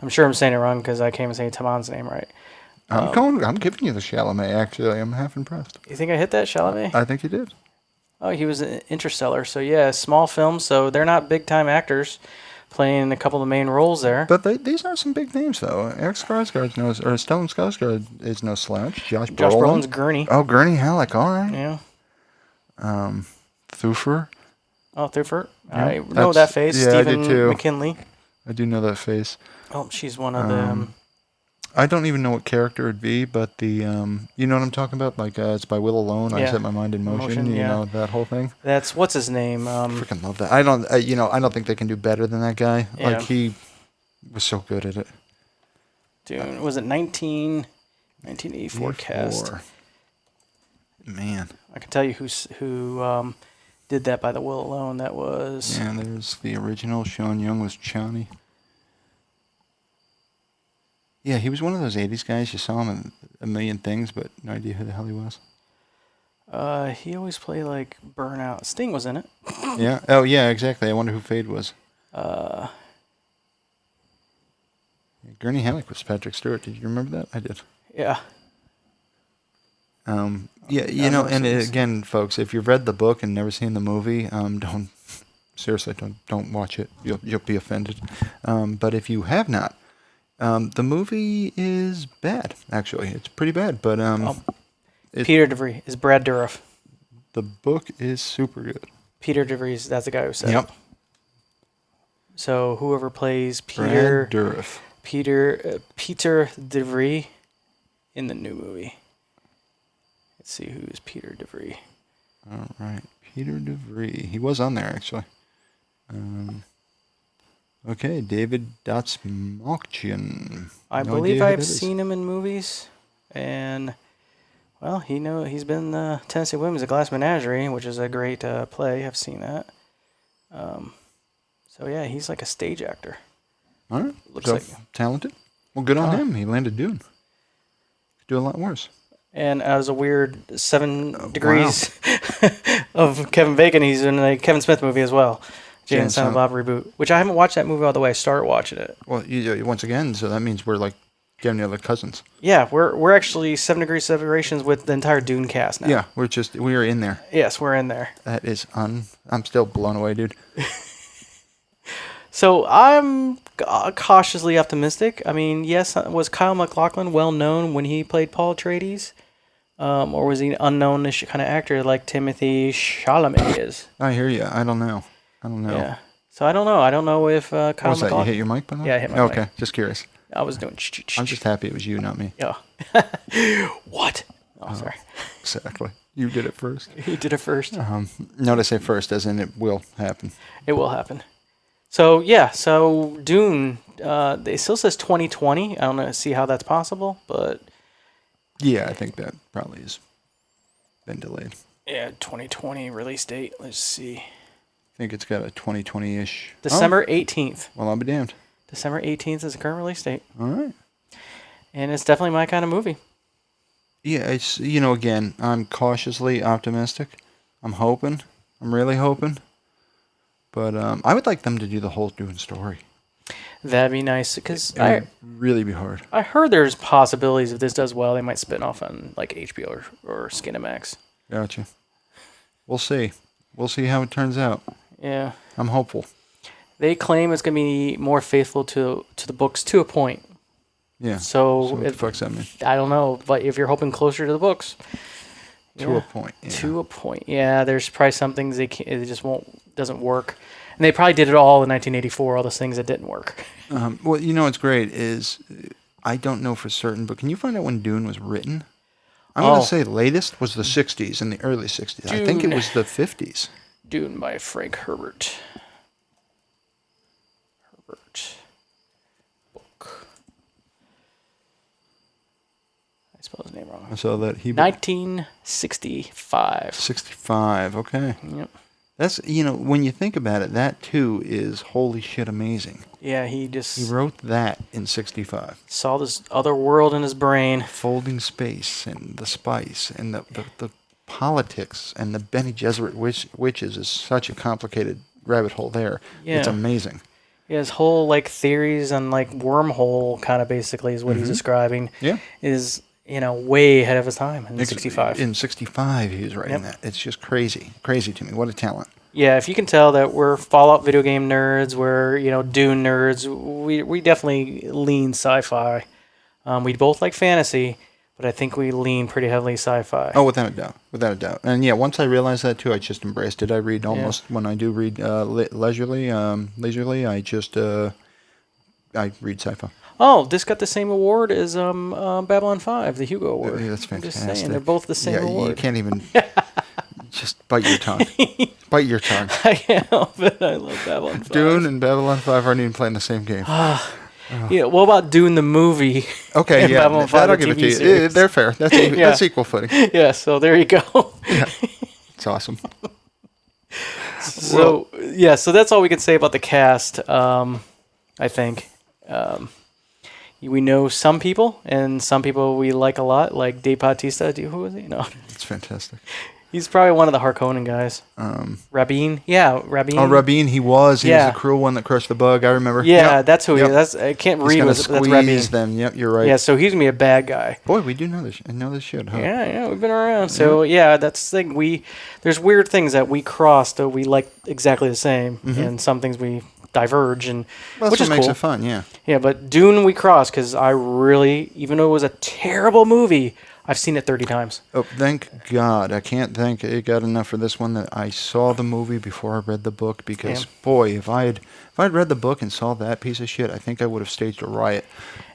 I'm sure I'm saying it wrong because I can't even say Taman's name right. I'm giving you the Chalamet, actually. I'm half impressed. You think I hit that, Chalamet? I think you did. Oh, he was in Interstellar. So, yeah, small film. So, they're not big-time actors playing a couple of the main roles there. But these are some big names, though. Eric Skarsgård or Stellan Skarsgård is no slouch. Josh Brolin's Gurney. Oh, Gurney Halleck. All right. Yeah. Thufir. Oh, Thufir. Yeah, I know that face. Yeah, Stephen I do too. McKinley. I do know that face. Oh, she's one of them. I don't even know what character it'd be, but the you know what I'm talking about? Like it's by Will Alone. I Yeah. Set My Mind in Motion. You yeah. know that whole thing. That's what's his name? Freaking love that. I don't. I don't think they can do better than that guy. Yeah. Like he was so good at it. Dune. Was it 1984 cast? Man. I can tell you who did that by the Will Alone. That was. Yeah, there's the original. Sean Young was Chani. Yeah, he was one of those 80s guys. You saw him in a million things, but no idea who the hell he was. He always played like Burnout. Sting was in it. Yeah. Oh, yeah, exactly. I wonder who Fade was. Gurney Halleck was Patrick Stewart. Did you remember that? I did. Yeah. Yeah, you know, and again, folks, if you've read the book and never seen the movie, don't watch it. You'll be offended. But if you have not, the movie is bad. Actually, it's pretty bad. But Peter DeVries is Brad Dourif. The book is super good. Peter DeVries, that's the guy who said Yep. it. So whoever plays Peter Brad Dourif. Peter DeVries in the new movie. Let's see who's Peter DeVries. All right, Peter DeVries. He was on there actually. Okay, David Dotsmalchian. I believe I've seen him in movies, and well, he's been in the Tennessee Williams, A Glass Menagerie, which is a great play. I've seen that. So yeah, he's like a stage actor. All right, Looks like talented. Well, good on him. He landed Dune. Could do a lot worse. And as a weird 7 degrees of Kevin Bacon, he's in a Kevin Smith movie as well. Jay and Silent Bob reboot, which I haven't watched that movie all the way. I started watching it. Well, once again, so that means we're like getting the other cousins. Yeah, we're actually 7 degrees separations with the entire Dune cast now. Yeah, we are in there. Yes, we're in there. That is I'm still blown away, dude. So I'm cautiously optimistic. I mean, yes, was Kyle MacLachlan well known when he played Paul Atreides? Or was he an unknown-ish kind of actor like Timothy Chalamet is? I hear you. I don't know. Yeah. So I don't know. I don't know if Kyle What's that? MacLachlan... You hit your mic by now? Yeah, I hit my mic. Okay, just curious. I was doing... I'm just happy it was you, not me. Yeah. What? Oh, sorry. Exactly. You did it first. He did it first. Notice I say first, as in it will happen. It will happen. So Dune. It still says 2020. I don't know. See how that's possible, but Yeah, I think that probably has been delayed. yeah, 2020 release date. Let's see. I think it's got a 2020-ish. December 18th. Well, I'll be damned. December 18th is the current release date, All right. and it's definitely my kind of movie. Yeah, it's, again, I'm cautiously optimistic. I'm hoping. I'm really hoping. But I would like them to do the whole Dune story. That'd be nice because It would really be hard. I heard there's possibilities if this does well, they might spin off on like HBO or Skinamax. Gotcha. We'll see. We'll see how it turns out. Yeah. I'm hopeful. They claim it's going to be more faithful to the books to a point. Yeah. So what the fuck's that mean? I don't know, but if you're hoping closer to the books. To a point. Yeah. To a point. Yeah, there's probably some things it just doesn't work. And they probably did it all in 1984, all those things that didn't work. Well, what's great is I don't know for certain, but can you find out when Dune was written? I'm going to say latest was the 60s, in the early 60s. I think it was the 50s. Dune by Frank Herbert. Book. I spelled his name wrong. I saw that. 1965. 65, okay. Yep. That's, when you think about it, that too is holy shit amazing. Yeah, he wrote that in 65. saw this other world in his brain. Folding space and the spice and the politics and the Bene Gesserit witches is such a complicated rabbit hole there. Yeah. It's amazing. Yeah, his whole theories on wormhole kind of basically is what he's describing. Yeah. Is way ahead of his time in 65. In 65 he was writing that. It's just crazy to me. What a talent. Yeah, if you can tell that we're Fallout video game nerds, we're Dune nerds, we definitely lean sci-fi. We both like fantasy, but I think we lean pretty heavily sci-fi. Oh, without a doubt. And yeah, once I realized that too, I just embraced it. I read almost when I do read leisurely. I just I read sci-fi. Oh, this got the same award as Babylon 5, the Hugo Award. Yeah, that's I'm fantastic. just saying, they're both the same award. You can't even just bite your tongue. Bite your tongue. I can't help it. I love Babylon 5. Dune and Babylon 5 aren't even playing the same game. Yeah, what about Dune the movie? Okay, and yeah, Babylon 5, that'll the give it TV to you. series? They're fair. That's equal footing. Yeah, so there you go. Yeah, it's awesome. So that's all we can say about the cast. I think we know some people, and some people we like a lot, like Dave Bautista. Who was he? No, It's fantastic. he's probably one of the Harkonnen guys. Rabin, yeah, Rabin. Oh, Rabin, he was the cruel one that crushed the bug. I remember. Yeah, Yep. that's who he Yep. is. That's I can't He's read. gonna That's Rabin. squeeze them. Yep, you're right. Yeah, so he's gonna be a bad guy. Boy, we do know this. I know this shit, huh? Yeah, we've been around. So yeah, that's the thing. There's weird things that we crossed. We like exactly the same, and some things we diverge, and Well, which that's is what makes cool. it fun. Yeah. Yeah, but Dune we crossed because I really, even though it was a terrible movie, I've seen it 30 times. Oh, thank God. I can't thank it got enough for this one that I saw the movie before I read the book because, boy, if I'd read the book and saw that piece of shit, I think I would have staged a riot.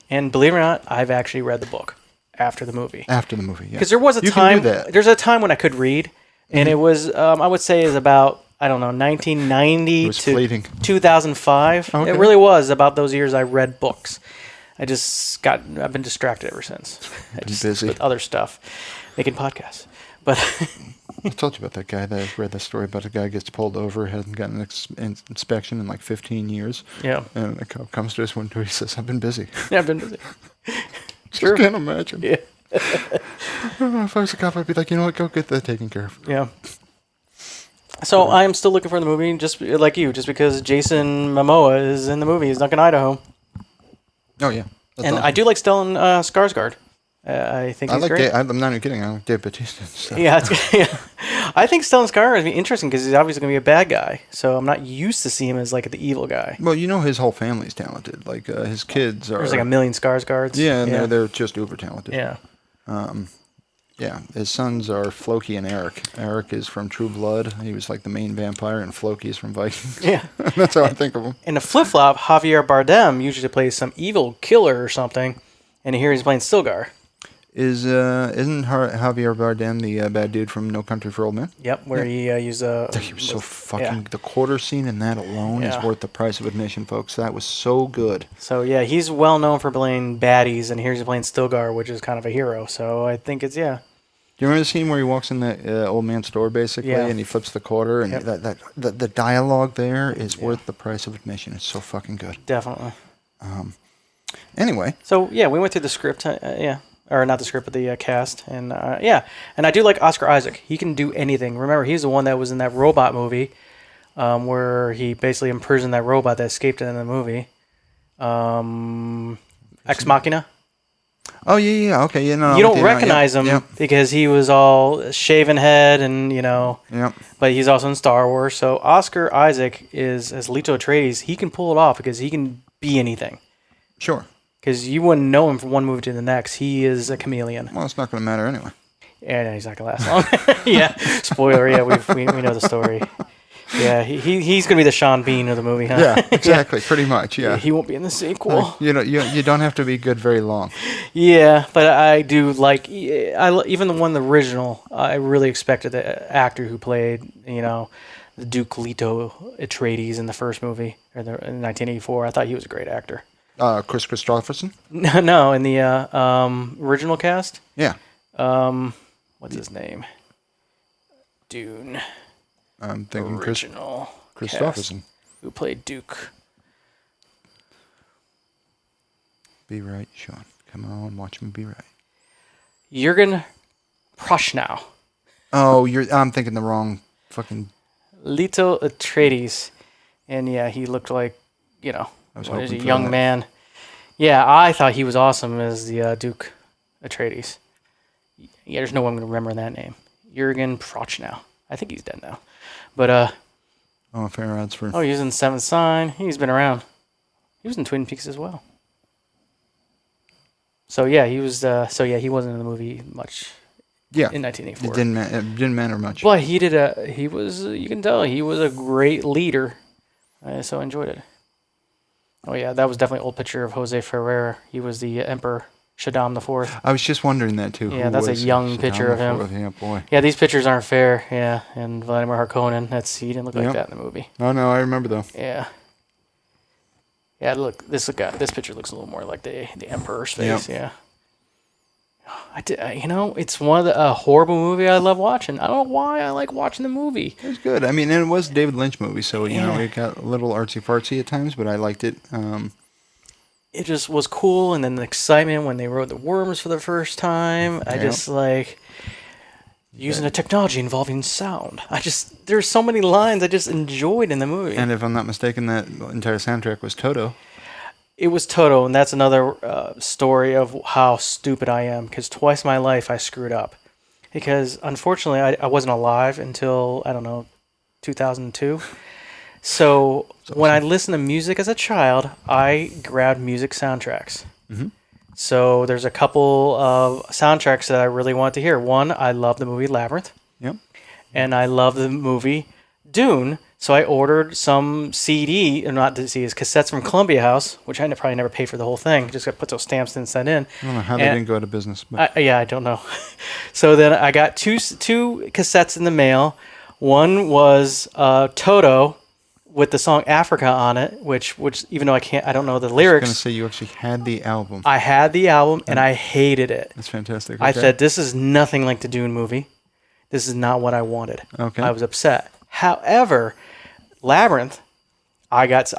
And believe it or not, I've actually read the book after the movie. After the movie, yeah. Because there was a You time, can do that. there's a time when I could read, and it was, I would say is about, 1990 It was to fleeting. 2005. Okay. It really was about those years I read books. I've been distracted ever since. busy. With other stuff, making podcasts. But I told you about that guy that I read the story about. A guy gets pulled over, hasn't gotten an inspection in like 15 years. yeah, And a cop comes to us one day, he says, I've been busy. I've been busy. Just can't imagine. Yeah. If I was a cop, I'd be like, you know what, go get that taken care of. Yeah. So I'm still looking for the movie, just like you, just because Jason Momoa is in the movie. He's Duncan Idaho. Oh, yeah. That's And awesome. I do like Stellan Skarsgård. I think he's great. I'm not even kidding. I like Dave Bautista and stuff. Yeah, I think Stellan Skarsgård is interesting because he's obviously going to be a bad guy. So I'm not used to seeing him as like the evil guy. Well, his whole family's talented. Like his kids are. There's like a million Skarsgårds. Yeah, and they're just uber talented. Yeah. Yeah, his sons are Floki and Eric. Eric is from True Blood. He was like the main vampire, and Floki is from Vikings. Yeah. That's how I think of him. In a flip-flop, Javier Bardem usually plays some evil killer or something, and here he's playing Stilgar. Isn't Javier Bardem the bad dude from No Country for Old Men? Yep, where he used a. He was so fucking. The quarter scene in that alone is Yeah. worth the price of admission, folks. That was so good. So yeah, he's well known for playing baddies, and here's playing Stilgar, which is kind of a hero. So I think it's Do you remember the scene where he walks in the old man's store basically, Yeah. and he flips the quarter, and Yep. the dialogue there is worth the price of admission. It's so fucking good. definitely. Anyway, So yeah, we went through the script. Or not the script, but the cast, and and I do like Oscar Isaac. He can do anything. Remember, he's the one that was in that robot movie, where he basically imprisoned that robot that escaped in the movie. Ex Machina. oh yeah, okay, yeah, no, You I'm with don't recognize him Yep, because he was all shaven head, and yep. But he's also in Star Wars. So Oscar Isaac is as Leto Atreides. He can pull it off because he can be anything. Sure. Because you wouldn't know him from one movie to the next. He is a chameleon. Well, it's not going to matter anyway. And he's not gonna last long. Yeah, spoiler. Yeah, we know the story. Yeah, he's gonna be the Sean Bean of the movie, huh? Yeah, exactly, pretty much. Yeah. He won't be in the sequel. You don't have to be good very long. Yeah, but I do like even the original. I really expected the actor who played the Duke Leto Atreides in the first movie in 1984. I thought he was a great actor. Chris Christopherson. No, in the original cast. Yeah. What's his name? Dune. I'm thinking Original Christopherson. cast. Who played Duke? Be right, Sean. Come on, watch me be right. Jürgen Prochnow. Oh, I'm thinking the wrong fucking. Leto Atreides. And yeah, he looked like, was what is hoping a for young that. man. Yeah, I thought he was awesome as the Duke Atreides. Yeah, there's no one remembering that name. Jürgen Prochnow. I think he's dead now. But, Oh, fair odds for. he was in Seventh Sign. He's been around. He was in Twin Peaks as well. So yeah, he was. He wasn't in the movie much. Yeah. In 1984. It didn't matter much. But he was. You can tell he was a great leader. I so enjoyed it. Oh yeah, that was definitely an old picture of Jose Ferrer. He was the Emperor Shaddam IV. I was just wondering that too. Yeah, Who that's a was young Saddam picture of him. IV? Yeah, boy. Yeah, these pictures aren't fair. Yeah, and Vladimir Harkonnen. He didn't look like Yep. that in the movie. Oh no, I remember though. Yeah. Yeah, look. This picture looks a little more like the Emperor's face. Yep. Yeah. It's one of the horrible movie I love watching. I don't know why I like watching the movie. It was good. I mean, and it was a David Lynch movie, so Yeah. it got a little artsy fartsy at times, but I liked it. It just was cool, and then the excitement when they rode the worms for the first time. I Yep. just like using a technology involving sound. There's so many lines I just enjoyed in the movie. And if I'm not mistaken, that entire soundtrack was Toto. It was Toto, and that's another story of how stupid I am. Because twice in my life I screwed up. Because unfortunately I wasn't alive until 2002. So when I listened to music as a child, I grabbed music soundtracks. Mm-hmm. So there's a couple of soundtracks that I really wanted to hear. One, I love the movie Labyrinth, Yep. and I love the movie Dune. So I ordered some cassettes from Columbia House, which I probably never paid for the whole thing. Just got to put those stamps and sent in. I don't know how they And- didn't go out of business. But I don't know. So then I got two cassettes in the mail. One was Toto with the song Africa on it, which even though I don't know the I was lyrics, going to say you actually had the album. I had the album and I hated it. That's fantastic. I Okay. said, this is nothing like the Dune movie. This is not what I wanted. Okay. I was upset. However, Labyrinth, I got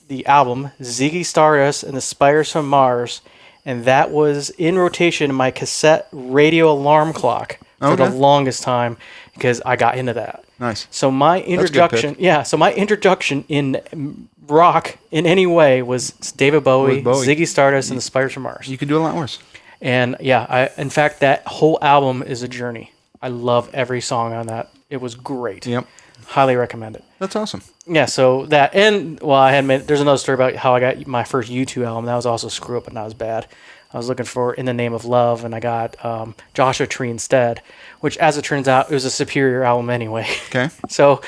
the album Ziggy Stardust and the Spires from Mars, and that was in rotation in my cassette radio alarm clock for the Okay. longest time because I got into that. Nice. So my introduction, in rock in any way was David Bowie, With Bowie. Ziggy Stardust, and the Spires from Mars. You could do a lot worse. And yeah, in fact, that whole album is a journey. I love every song on that. It was great. Yep. Highly recommend it. That's awesome. Yeah, so that, and there's another story about how I got my first U2 album. That was also a screw up, but not as bad. I was looking for In the Name of Love, and I got Joshua Tree instead, which, as it turns out, it was a superior album anyway. Okay. So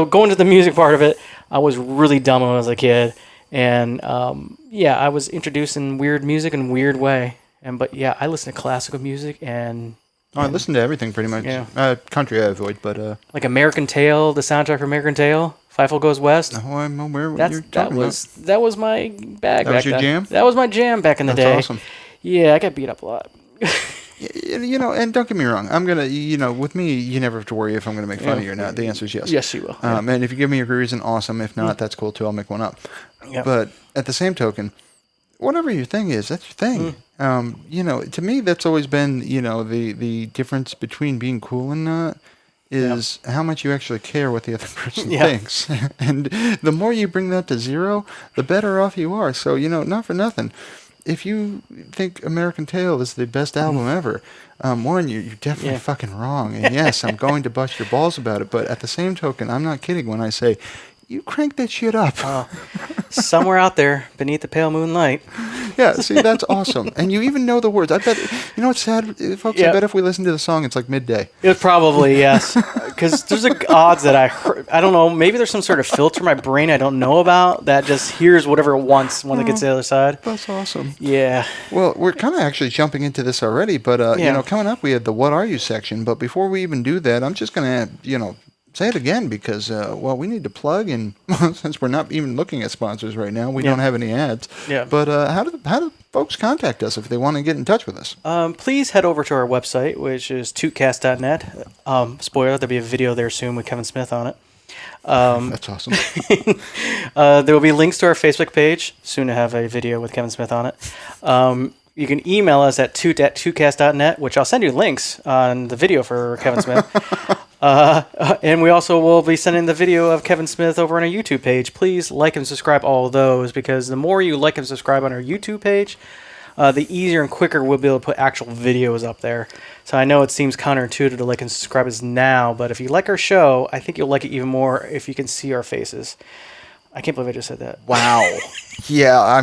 going to the music part of it, I was really dumb when I was a kid, and I was introduced in weird music in a weird way, But yeah, I listen to classical music and I listen to everything pretty much. Yeah. Country I avoid, but like American Tail, the soundtrack for American Tail, Fievel Goes West. oh, I'm aware what you're talking about. That was my bag. That back was your then. jam? That was my jam back in the That's day. awesome. Yeah, I got beat up a lot. You know, and don't get me wrong. I'm gonna, with me, you never have to worry if I'm gonna make fun of you or not. The answer is yes. Yes, you will. And if you give me a good reason, awesome. If not, that's cool too. I'll make one up. Yep. But at the same token, whatever your thing is, that's your thing. To me, that's always been, the difference between being cool and not is how much you actually care what the other person thinks. And the more you bring that to zero, the better off you are. So, not for nothing. If you think American Tail is the best album ever, one, you're definitely fucking wrong. And yes, I'm going to bust your balls about it. But at the same token, I'm not kidding when I say, you crank that shit up. Somewhere out there beneath the pale moonlight. Yeah, see, that's awesome. And you even know the words. I bet, what's sad, folks? I bet if we listen to the song, it's like midday. It probably, yes. Because there's odds that I don't know, maybe there's some sort of filter in my brain I don't know about that just hears whatever it wants when it gets to the other side. That's awesome. Yeah. Well, we're kind of actually jumping into this already, but, coming up, we had the What Are You section. But before we even do that, I'm just going to, say it again because, we need to plug, and since we're not even looking at sponsors right now, we don't have any ads. Yeah. But how do folks contact us if they want to get in touch with us? Please head over to our website, which is tootcast.net. Spoiler, there'll be a video there soon with Kevin Smith on it. That's awesome. There will be links to our Facebook page, soon to have a video with Kevin Smith on it. You can email us at toot@tootcast.net, which I'll send you links on the video for Kevin Smith. And we also will be sending the video of Kevin Smith over on our YouTube page. Please like and subscribe all of those, because the more you like and subscribe on our YouTube page, the easier and quicker we'll be able to put actual videos up there. So I know it seems counterintuitive to like and subscribe us now, but if you like our show, I think you'll like it even more if you can see our faces. I can't believe I just said that. Wow. Yeah,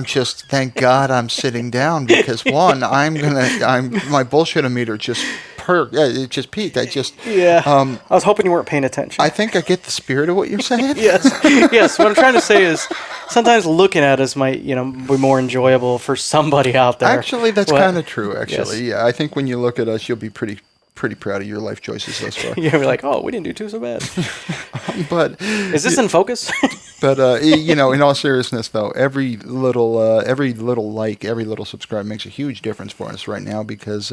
thank God I'm sitting down because my bullshit meter just it just peaked. I was hoping you weren't paying attention. I think I get the spirit of what you're saying. Yes. What I'm trying to say is sometimes looking at us might, be more enjoyable for somebody out there. Actually, that's kind of true, actually. Yes. Yeah, I think when you look at us, you'll be pretty proud of your life choices thus far. Yeah, we're like, oh, we didn't do too so bad. But is this in focus? But in all seriousness, though, every little like, every little subscribe makes a huge difference for us right now because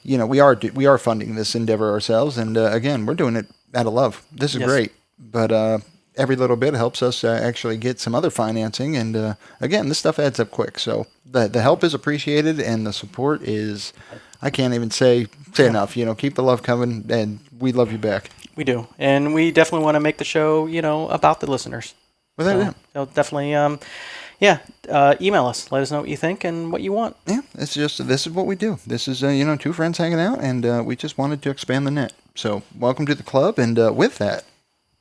we are funding this endeavor ourselves, and again, we're doing it out of love. This is great, but every little bit helps us actually get some other financing, and again, this stuff adds up quick. So the help is appreciated, and the support is, I can't even say enough. Keep the love coming, and we love you back. We do, and we definitely want to make the show, about the listeners. Without a doubt. So definitely, email us. Let us know what you think and what you want. Yeah, this is what we do. This is two friends hanging out, and we just wanted to expand the net. So welcome to the club, and with that,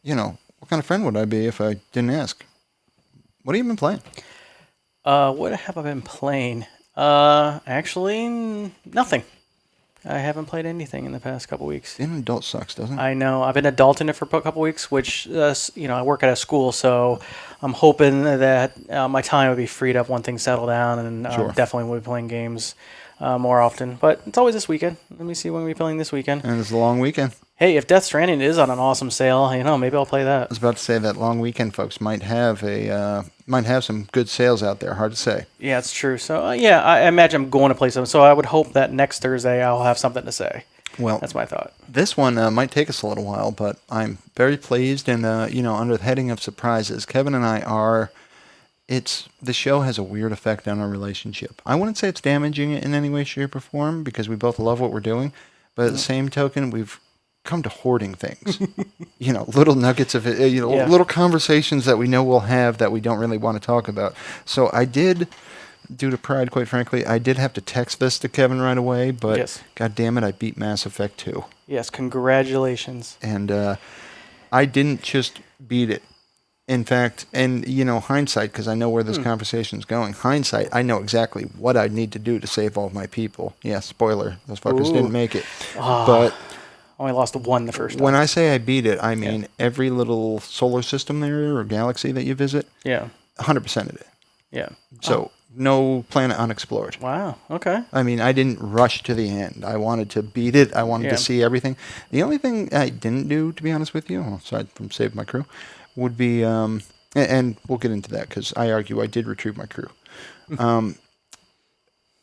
what kind of friend would I be if I didn't ask? What have you been playing? What have I been playing? Actually, nothing. I haven't played anything in the past couple weeks. Being an adult sucks, doesn't it? I know. I've been adulting it for a couple weeks, which, I work at a school, so I'm hoping that my time will be freed up when things settle down, and definitely will be playing games more often. But it's always this weekend. Let me see when we're playing this weekend. And it's a long weekend. Hey, if Death Stranding is on an awesome sale, maybe I'll play that. I was about to say that long weekend, folks, might have some good sales out there. Hard to say. Yeah, it's true. So, I imagine I'm going to play something. So I would hope that next Thursday I'll have something to say. Well, that's my thought. This one might take us a little while, but I'm very pleased. And, under the heading of surprises, Kevin and I are... the show has a weird effect on our relationship. I wouldn't say it's damaging it in any way, shape, or form because we both love what we're doing. But at the same token, we've come to hoarding things. Little nuggets of it, little conversations that we know we'll have that we don't really want to talk about. So I did, due to pride, quite frankly, I did have to text this to Kevin right away, but God damn it, I beat Mass Effect 2. Yes, congratulations. And I didn't just beat it. In fact, and hindsight, because I know where this conversation is going. Hindsight, I know exactly what I need to do to save all of my people. Yeah, spoiler, those fuckers didn't make it. But only lost one the first time. When I say I beat it, I mean every little solar system there or galaxy that you visit. Yeah. 100% of it. Yeah. So no planet unexplored. Wow. Okay. I mean, I didn't rush to the end. I wanted to beat it. I wanted Yeah. to see everything. The only thing I didn't do, to be honest with you, aside from save my crew, would be, and we'll get into that because I argue I did retrieve my crew.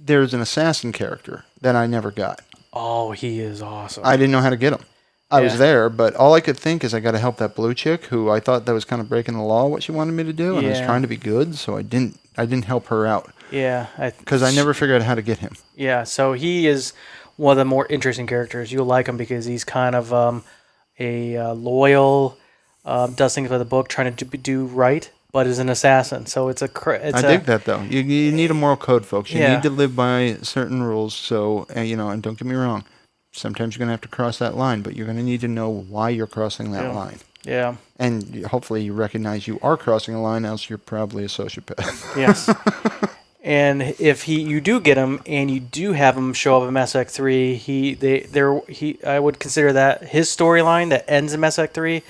There's an assassin character that I never got. Oh, he is awesome. I didn't know how to get him. I was Yeah. there, but all I could think is I got to help that blue chick who I thought that was kind of breaking the law, what she wanted me to do, and I was Yeah. trying to be good, so I didn't help her out Yeah. because I never figured out how to get him. Yeah. So he is one of the more interesting characters. You'll like him because he's kind of a loyal, does things by the book, trying to do right, but is an assassin. So it's I dig that though. You need a moral code, folks. You Yeah. need to live by certain rules. So and don't get me wrong, sometimes you're gonna have to cross that line, but you're gonna need to know why you're crossing that line. Yeah. And hopefully you recognize you are crossing a line, else you're probably a sociopath. Yes. And if you do get him and you do have him show up in Mass Effect 3, I would consider that his storyline that ends in Mass Effect 3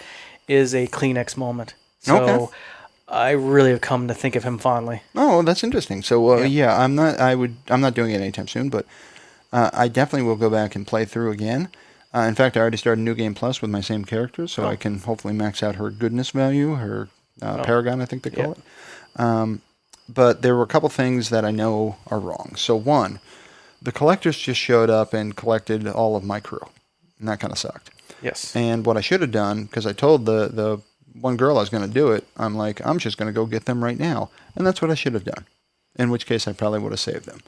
is a Kleenex moment. So Okay. I really have come to think of him fondly. Oh, that's interesting. So I'm not doing it anytime soon, but I definitely will go back and play through again. In fact, I already started New Game Plus with my same character, so I can hopefully max out her goodness value, her Paragon, I think they call it. But there were a couple things that I know are wrong. So one, the collectors just showed up and collected all of my crew, and that kind of sucked. Yes. And what I should have done, because I told the one girl I was going to do it, I'm like, I'm just going to go get them right now. And that's what I should have done, in which case I probably would have saved them.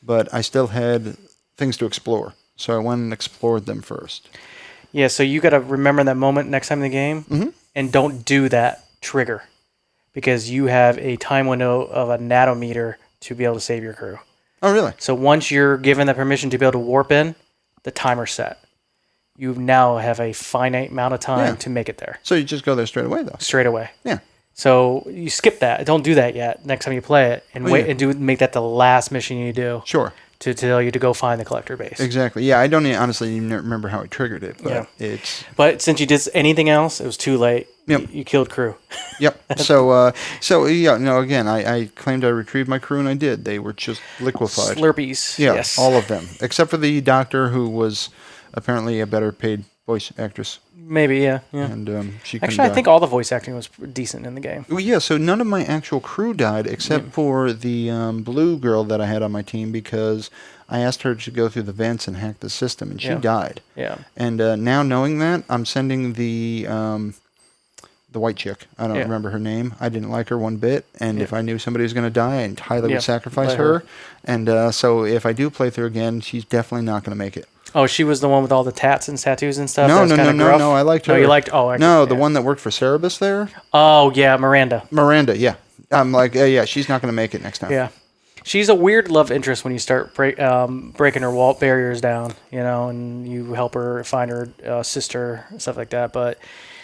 But I still had things to explore, so I went and explored them first. Yeah, so you got to remember that moment next time in the game, and don't do that trigger, because you have a time window of a nanometer to be able to save your crew. Oh, really? So once you're given the permission to be able to warp in, the timer's set. You now have a finite amount of time to make it there. So you just go there straight away, though? Straight away. Yeah. So you skip that. Don't do that yet. Next time you play it, and make that the last mission you do. Sure. To tell you to go find the collector base. Exactly. Yeah, I don't honestly even remember how I triggered it, but it's... But since you did anything else, it was too late. Yep. You killed crew. Yep. Again, I claimed I retrieved my crew, and I did. They were just liquefied. Slurpees. Yeah, Yes. all of them. Except for the doctor, who was apparently a better paid voice actress. Maybe, yeah. And she couldn't Actually, I die. think all the voice acting was decent in the game. Well, yeah, so none of my actual crew died except for the blue girl that I had on my team, because I asked her to go through the vents and hack the system, and she died. Yeah. And now knowing that, I'm sending the white chick. I don't remember her name. I didn't like her one bit, and if I knew somebody was going to die, I highly would sacrifice let her. her. And so if I do play through again, she's definitely not going to make it. Oh, she was the one with all the tats and tattoos and stuff? No, that was kinda gruff? I liked her. No, you liked... Oh, no, the one that worked for Cerebus there. Oh, yeah, Miranda. Miranda, yeah. I'm like, she's not going to make it next time. Yeah. She's a weird love interest when you start breaking her wall barriers down, and you help her find her sister and stuff like that. But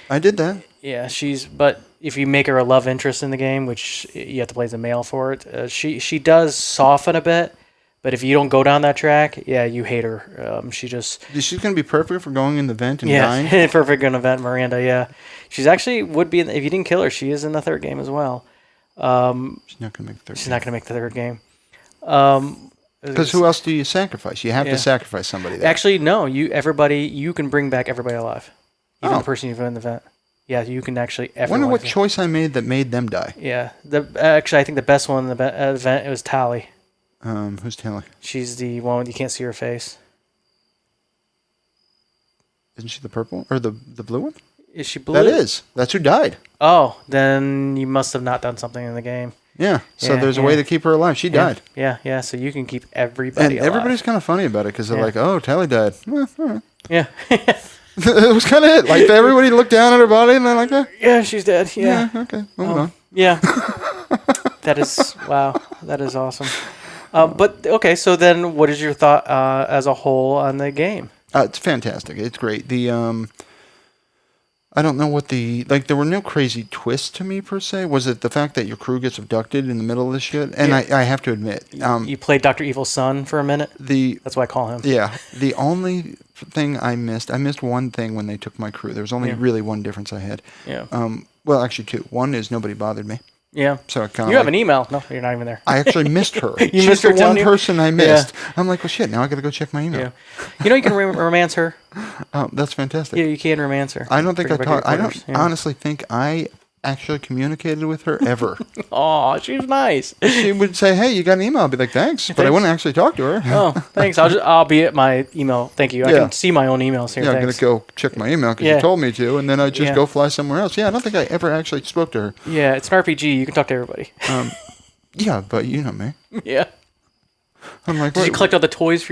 I did that. yeah, but if you make her a love interest in the game, which you have to play as a male for it, she does soften a bit. But if you don't go down that track, you hate her. She's going to be perfect for going in the vent and dying. Perfect in event, Miranda. Yeah, she's actually would be if you didn't kill her. She is in the third game as well. She's not going to make the third. She's not going to make the third game. Because who else do you sacrifice? You have to sacrifice somebody there. Actually, no. You can bring back everybody alive, even the person you've in the vent. Yeah, you can actually. I wonder what choice I made that made them die. Yeah, actually, I think the best one in the event it was Tally. Who's Tally? She's the one you can't see her face. Isn't she the purple or the blue one? Is she blue? That is. That's who died. Oh, then you must have not done something in the game. Yeah. So Yeah, there's a way to keep her alive. She died. Yeah. So you can keep everybody alive. Everybody's kind of funny about it because they're like, "Oh, Tally died." All right. Yeah. It was kind of it. Like everybody looked down at her body and they're like, Yeah, she's dead. Yeah. Okay. Moving on. Yeah. That is wow. That is awesome. But okay, so then what is your thought as a whole on the game? It's fantastic. It's great. I don't know what there were no crazy twists to me per se. Was it the fact that your crew gets abducted in the middle of this shit? And I have to admit, you played Dr. Evil's son for a minute. That's why I call him. Yeah. The only thing I missed one thing when they took my crew. There was only really one difference I had. Yeah. Well, actually two. One is nobody bothered me. Yeah. So it kind You of have an email. No, you're not even there. I actually missed her. You She's missed her the one telling you? person I missed. I'm like, well, shit. Now I got to go check my email. Yeah. You know you can romance her. Oh, that's fantastic. Yeah, you can romance her. I don't think Bring I her back talked. to your I don't quarters. Yeah. honestly think I actually communicated with her ever. Oh, she's nice. She would say, "Hey, you got an email?" I'd be like, "Thanks," but I wouldn't actually talk to her. Oh, thanks. I'll be at my email. Thank you. I Yeah. can see my own emails here. Yeah, I'm Thanks. gonna go check my email because Yeah. you told me to, and then I just Yeah. go fly somewhere else. Yeah, I don't think I ever actually spoke to her. Yeah, it's an RPG. You can talk to everybody. Yeah, but you know me. Yeah. I'm like, Did you "What- collect all the toys for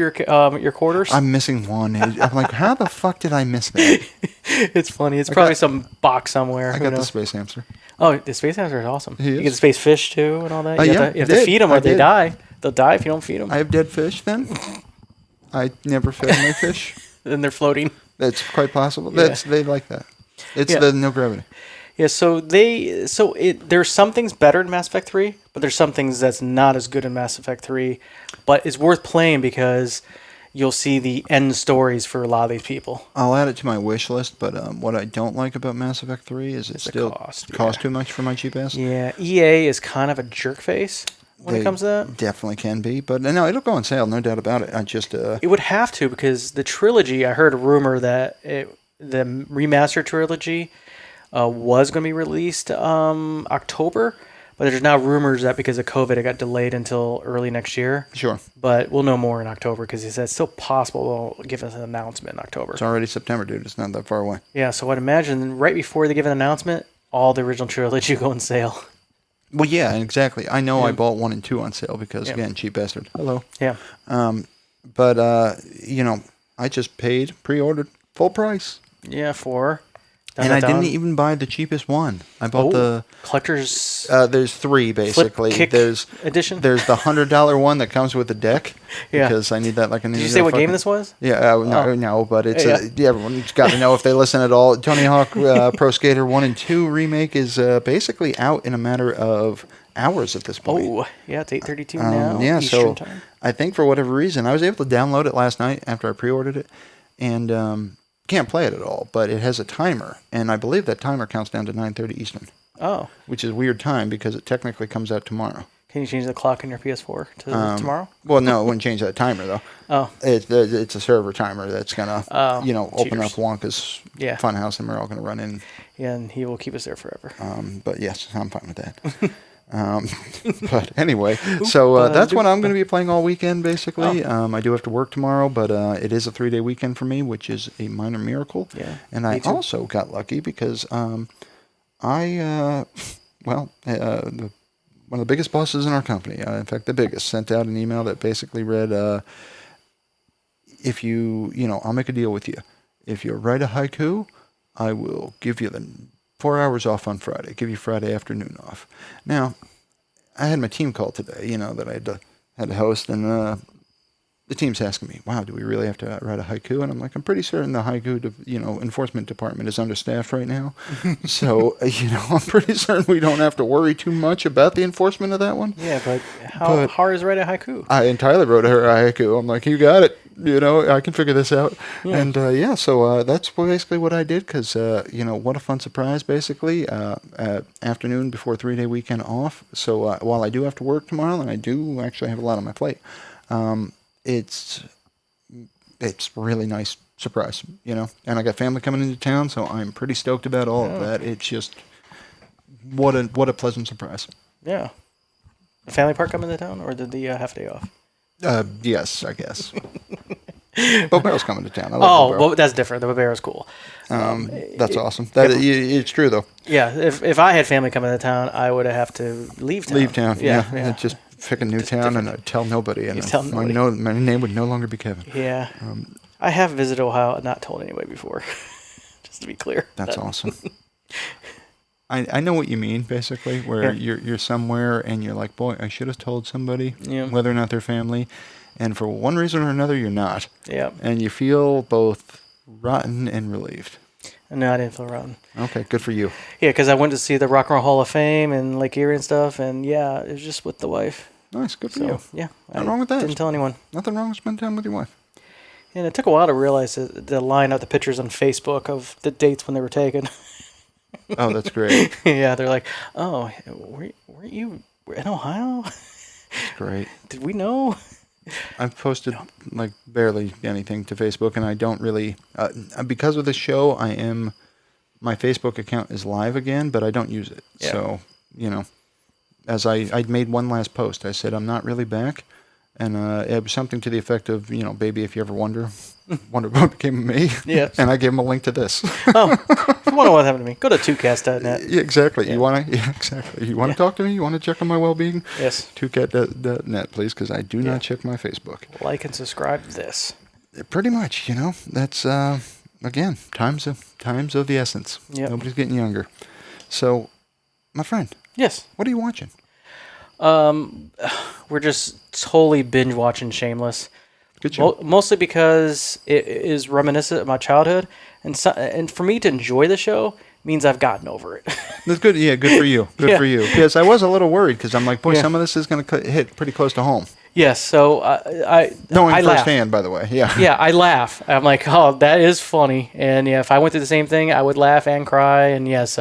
your quarters? I'm missing one. I'm like, how the fuck did I miss that? It's funny. It's probably some box somewhere. I Who got the knows? space hamster. Oh, the space hamster is awesome. He You is. get the space fish too and all that. You yeah, have to, you have I to did. feed them I or they did. die. They'll die if you don't feed them. I have dead fish then. I never fed my fish. Then they're floating. That's quite possible. Yeah. They like that. It's Yeah. the no gravity. Yeah, there's some things better in Mass Effect 3, but there's some things that's not as good in Mass Effect 3, but it's worth playing because you'll see the end stories for a lot of these people. I'll add it to my wish list, but what I don't like about Mass Effect 3 is it the still cost, costs yeah. too much for my cheap ass. Yeah, EA is kind of a jerk face when They it comes to that. definitely can be, but no, it'll go on sale, no doubt about it. I just It would have to because the trilogy, I heard a rumor that the remastered trilogy was going to be released October, but there's now rumors that because of COVID it got delayed until early next year. sure. But we'll know more in October because he said it's still possible they'll give us an announcement in October. It's already September, dude. It's not that far away. Yeah, so I'd imagine right before they give an announcement, all the original trilogy go on sale. Well, yeah, exactly. I know I bought 1 and 2 on sale because, Yeah. again, cheap bastard. Hello. Yeah. But, I just paid, pre-ordered, full price. Yeah, for... And I didn't even buy the cheapest one. I bought the... Collector's there's 3, basically. kick There's edition? There's the $100 one that comes with the deck. Yeah. Because I need that like I need Did you say what game this was? Yeah, no, but it's Yeah. everyone's got to know if they listen at all. Tony Hawk Pro Skater 1 and 2 remake is basically out in a matter of hours at this point. Oh, yeah, it's 8:32 now. Yeah, Eastern so time. I think for whatever reason, I was able to download it last night after I pre-ordered it, and can't play it at all, but it has a timer, and I believe that timer counts down to 9:30 Eastern, Oh, which is a weird time because it technically comes out tomorrow. can you change the clock in your PS4 to tomorrow? Well, no, it wouldn't change that timer though. Oh, It's a server timer that's gonna, open up cheaters. Wonka's Yeah. Funhouse, and we're all gonna run in. yeah, and he will keep us there forever. But yes, I'm fine with that. But anyway, so that's what I'm going to be playing all weekend, basically. Oh. I do have to work tomorrow, but it is a 3-day weekend for me, which is a minor miracle. Yeah, And me I too. also got lucky because one of the biggest bosses in our company, in fact, the biggest, sent out an email that basically read, if I'll make a deal with you. If you write a haiku, I will give you the 4 hours off on Friday, give you Friday afternoon off. Now, I had my team call today, that I had to host, and the team's asking me, wow, do we really have to write a haiku? And I'm like, I'm pretty certain the haiku, enforcement department is understaffed right now. So, I'm pretty certain we don't have to worry too much about the enforcement of that one. Yeah, but how hard is write a haiku? I entirely wrote her a haiku. I'm like, you got it. I can figure this out. Yeah. And so that's basically what I did because, what a fun surprise, basically. Afternoon before 3-day weekend off. So while I do have to work tomorrow, and I do actually have a lot on my plate, it's really nice surprise, And I got family coming into town, so I'm pretty stoked about all of that. It's just what a pleasant surprise. Yeah. The family part coming to town, or did the half day off? Yes, I guess. Bobero's coming to town. I love Bobero. Well, that's different. The Barbaro's cool. That's awesome. It's true though. Yeah, if I had family coming to town, I would have to leave town. Leave town. Yeah. yeah. Just pick a new town and I'd tell nobody. And tell nobody. my name would no longer be Kevin. Yeah. I have visited Ohio and not told anybody before. Just to be clear. That's awesome. I know what you mean, basically, where you're somewhere and you're like, boy, I should have told somebody, whether or not they're family, and for one reason or another, you're not. Yeah. And you feel both rotten and relieved. No, I didn't feel rotten. Okay, good for you. Yeah, because I went to see the Rock and Roll Hall of Fame and Lake Erie and stuff, and yeah, it was just with the wife. Nice, good for So, you. yeah. Nothing wrong with that. Didn't tell anyone. Nothing wrong with spending time with your wife. And it took a while to realize to line out the pictures on Facebook of the dates when they were taken. Oh, that's great. Yeah, they're like, oh, weren't you in Ohio? That's great. Did we know? I've posted like barely anything to Facebook, and I don't really because of the show. My Facebook account is live again, but I don't use it. Yeah. So as I made one last post, I said I'm not really back, and it was something to the effect of baby, if you ever wonder what became of me. Yes. And I gave him a link to this. Oh, if you want to know what happened to me, go to twocast.net. Yeah, exactly. Yeah. You want to? Yeah, exactly. You want to talk to me? You want to check on my well-being? Yes. Twocast.net, please, because I do not check my Facebook. Like and subscribe to this. Pretty much, that's again times of the essence. Yep. Nobody's getting younger. So, my friend, Yes. what are you watching? We're just totally binge watching Shameless. Good show. Mostly because it is reminiscent of my childhood, and for me to enjoy the show means I've gotten over it. That's good. Yeah, good for you. Good Yeah. for you. Because I was a little worried because I'm like, boy, Yeah. some of this is going to hit pretty close to home. Yes, so Knowing I laugh. firsthand, by the way. Yeah. Yeah, I laugh. I'm like, oh, that is funny. And yeah, if I went through the same thing, I would laugh and cry. And yes,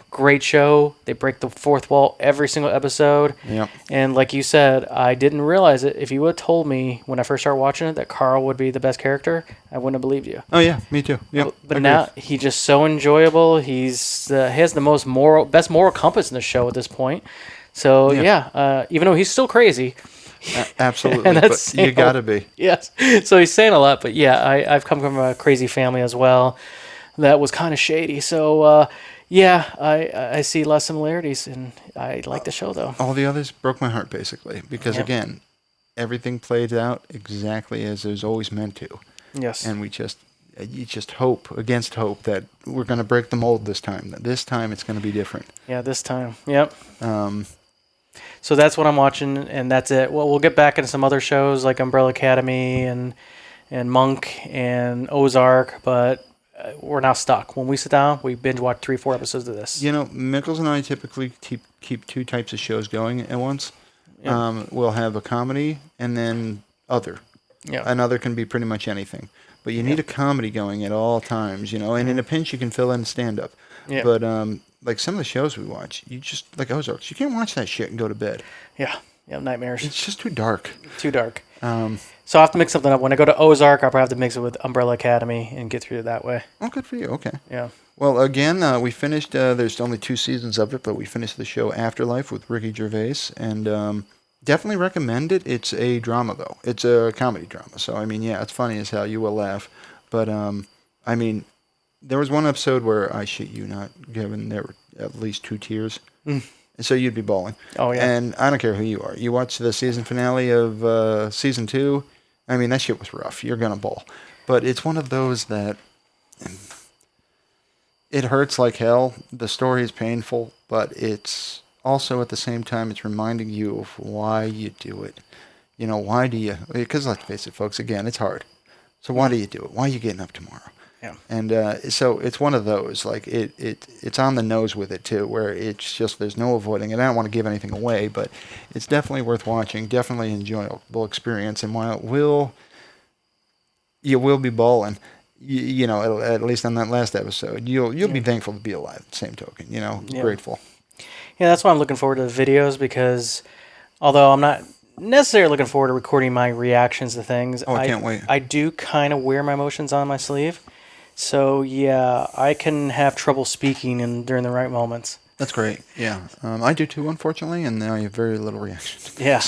great show. They break the fourth wall every single episode. Yep. And like you said, I didn't realize it. If you would have told me when I first started watching it that Carl would be the best character, I wouldn't have believed you. Oh yeah, me too. Yep. But Agreed. now he's just so enjoyable. He has the best moral compass in the show at this point. So Yeah. even though he's still crazy, Absolutely. and that's But you got to be. yes. So he's saying a lot, but yeah, I've come from a crazy family as well that was kind of shady. So I see a lot of similarities, and I like the show though. All the others broke my heart basically because Yep. again, everything played out exactly as it was always meant to, Yes. and you just hope against hope that we're going to break the mold this time. That this time it's going to be different. Yeah, this time. Yep. Um, So that's what I'm watching, and that's it. Well, we'll get back into some other shows like Umbrella Academy and Monk and Ozark, but we're now stuck. When we sit down, we binge watch 3-4 episodes of this. Mickles and I typically keep two types of shows going at once. Yeah. We'll have a comedy and then other. Yeah. Another can be pretty much anything. But you need a comedy going at all times, and in a pinch you can fill in stand-up. Yeah. But like some of the shows we watch, you just, like Ozarks, you can't watch that shit and go to bed. Yeah. Nightmares. It's just too dark. Too dark. So I have to mix something up. When I go to Ozark, I'll probably have to mix it with Umbrella Academy and get through it that way. Oh, good for you. Okay. Yeah. Well, again, we finished, there's only 2 seasons of it, but we finished the show Afterlife with Ricky Gervais, and definitely recommend it. It's a drama, though. It's a comedy drama. So, I mean, yeah, it's funny as hell. You will laugh. But, I mean, there was one episode where, I shit you not, Kevin, there were at least 2 tears. And so you'd be bawling. Oh, yeah. And I don't care who you are. You watch the season finale of season 2, I mean, that shit was rough. You're going to bawl. But it's one of those that it hurts like hell. The story is painful, but it's also at the same time, it's reminding you of why you do it. Why do you? Because let's face it, folks, again, it's hard. So why do you do it? Why are you getting up tomorrow? Yeah. And so it's one of those, like it's on the nose with it too, where it's just there's no avoiding it. I don't want to give anything away, but it's definitely worth watching. Definitely enjoyable experience. And while you will be bawling, at least on that last episode, you'll be thankful to be alive. Same token, grateful. Yeah, that's why I'm looking forward to the videos because although I'm not necessarily looking forward to recording my reactions to things, Oh, I can't wait. I do kind of wear my emotions on my sleeve. So, yeah, I can have trouble speaking during the right moments. That's great. Yeah, I do too, unfortunately, and I have very little reaction. Yeah.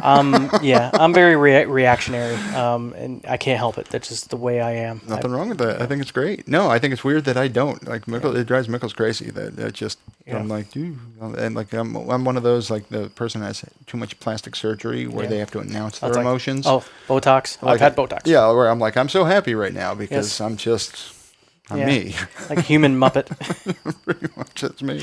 I'm very reactionary, and I can't help it. That's just the way I am. Nothing wrong with that. I think it's great. No, I think it's weird that I don't. Like, it drives Mickles crazy that just, I'm like, dude. And like, I'm one of those, like, the person that has too much plastic surgery where they have to announce their emotions. Oh, Botox. Like, I've had Botox. Yeah, where I'm like, I'm so happy right now because Yes. I'm me. Like a human Muppet. Pretty much, that's me.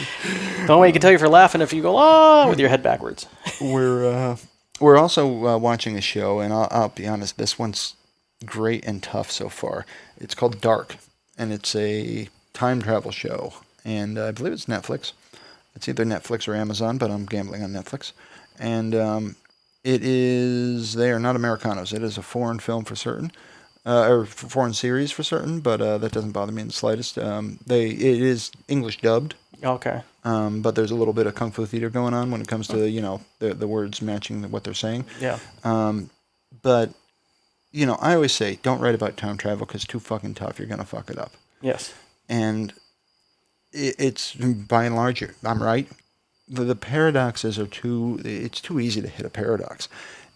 The only way you can tell if you're laughing if you go, with your head backwards. We're also watching a show, and I'll be honest, this one's great and tough so far. It's called Dark, and it's a time travel show, and I believe it's Netflix. It's either Netflix or Amazon, but I'm gambling on Netflix. And they are not Americanos. It is a foreign film for certain. or foreign series for certain, but that doesn't bother me in the slightest. It is English dubbed, Okay. but there's a little bit of kung fu theater going on when it comes to the words matching what they're saying. Yeah. But I always say don't write about time travel because it's too fucking tough. You're gonna fuck it up. Yes. And it's by and large, I'm right. The paradoxes are it's too easy to hit a paradox.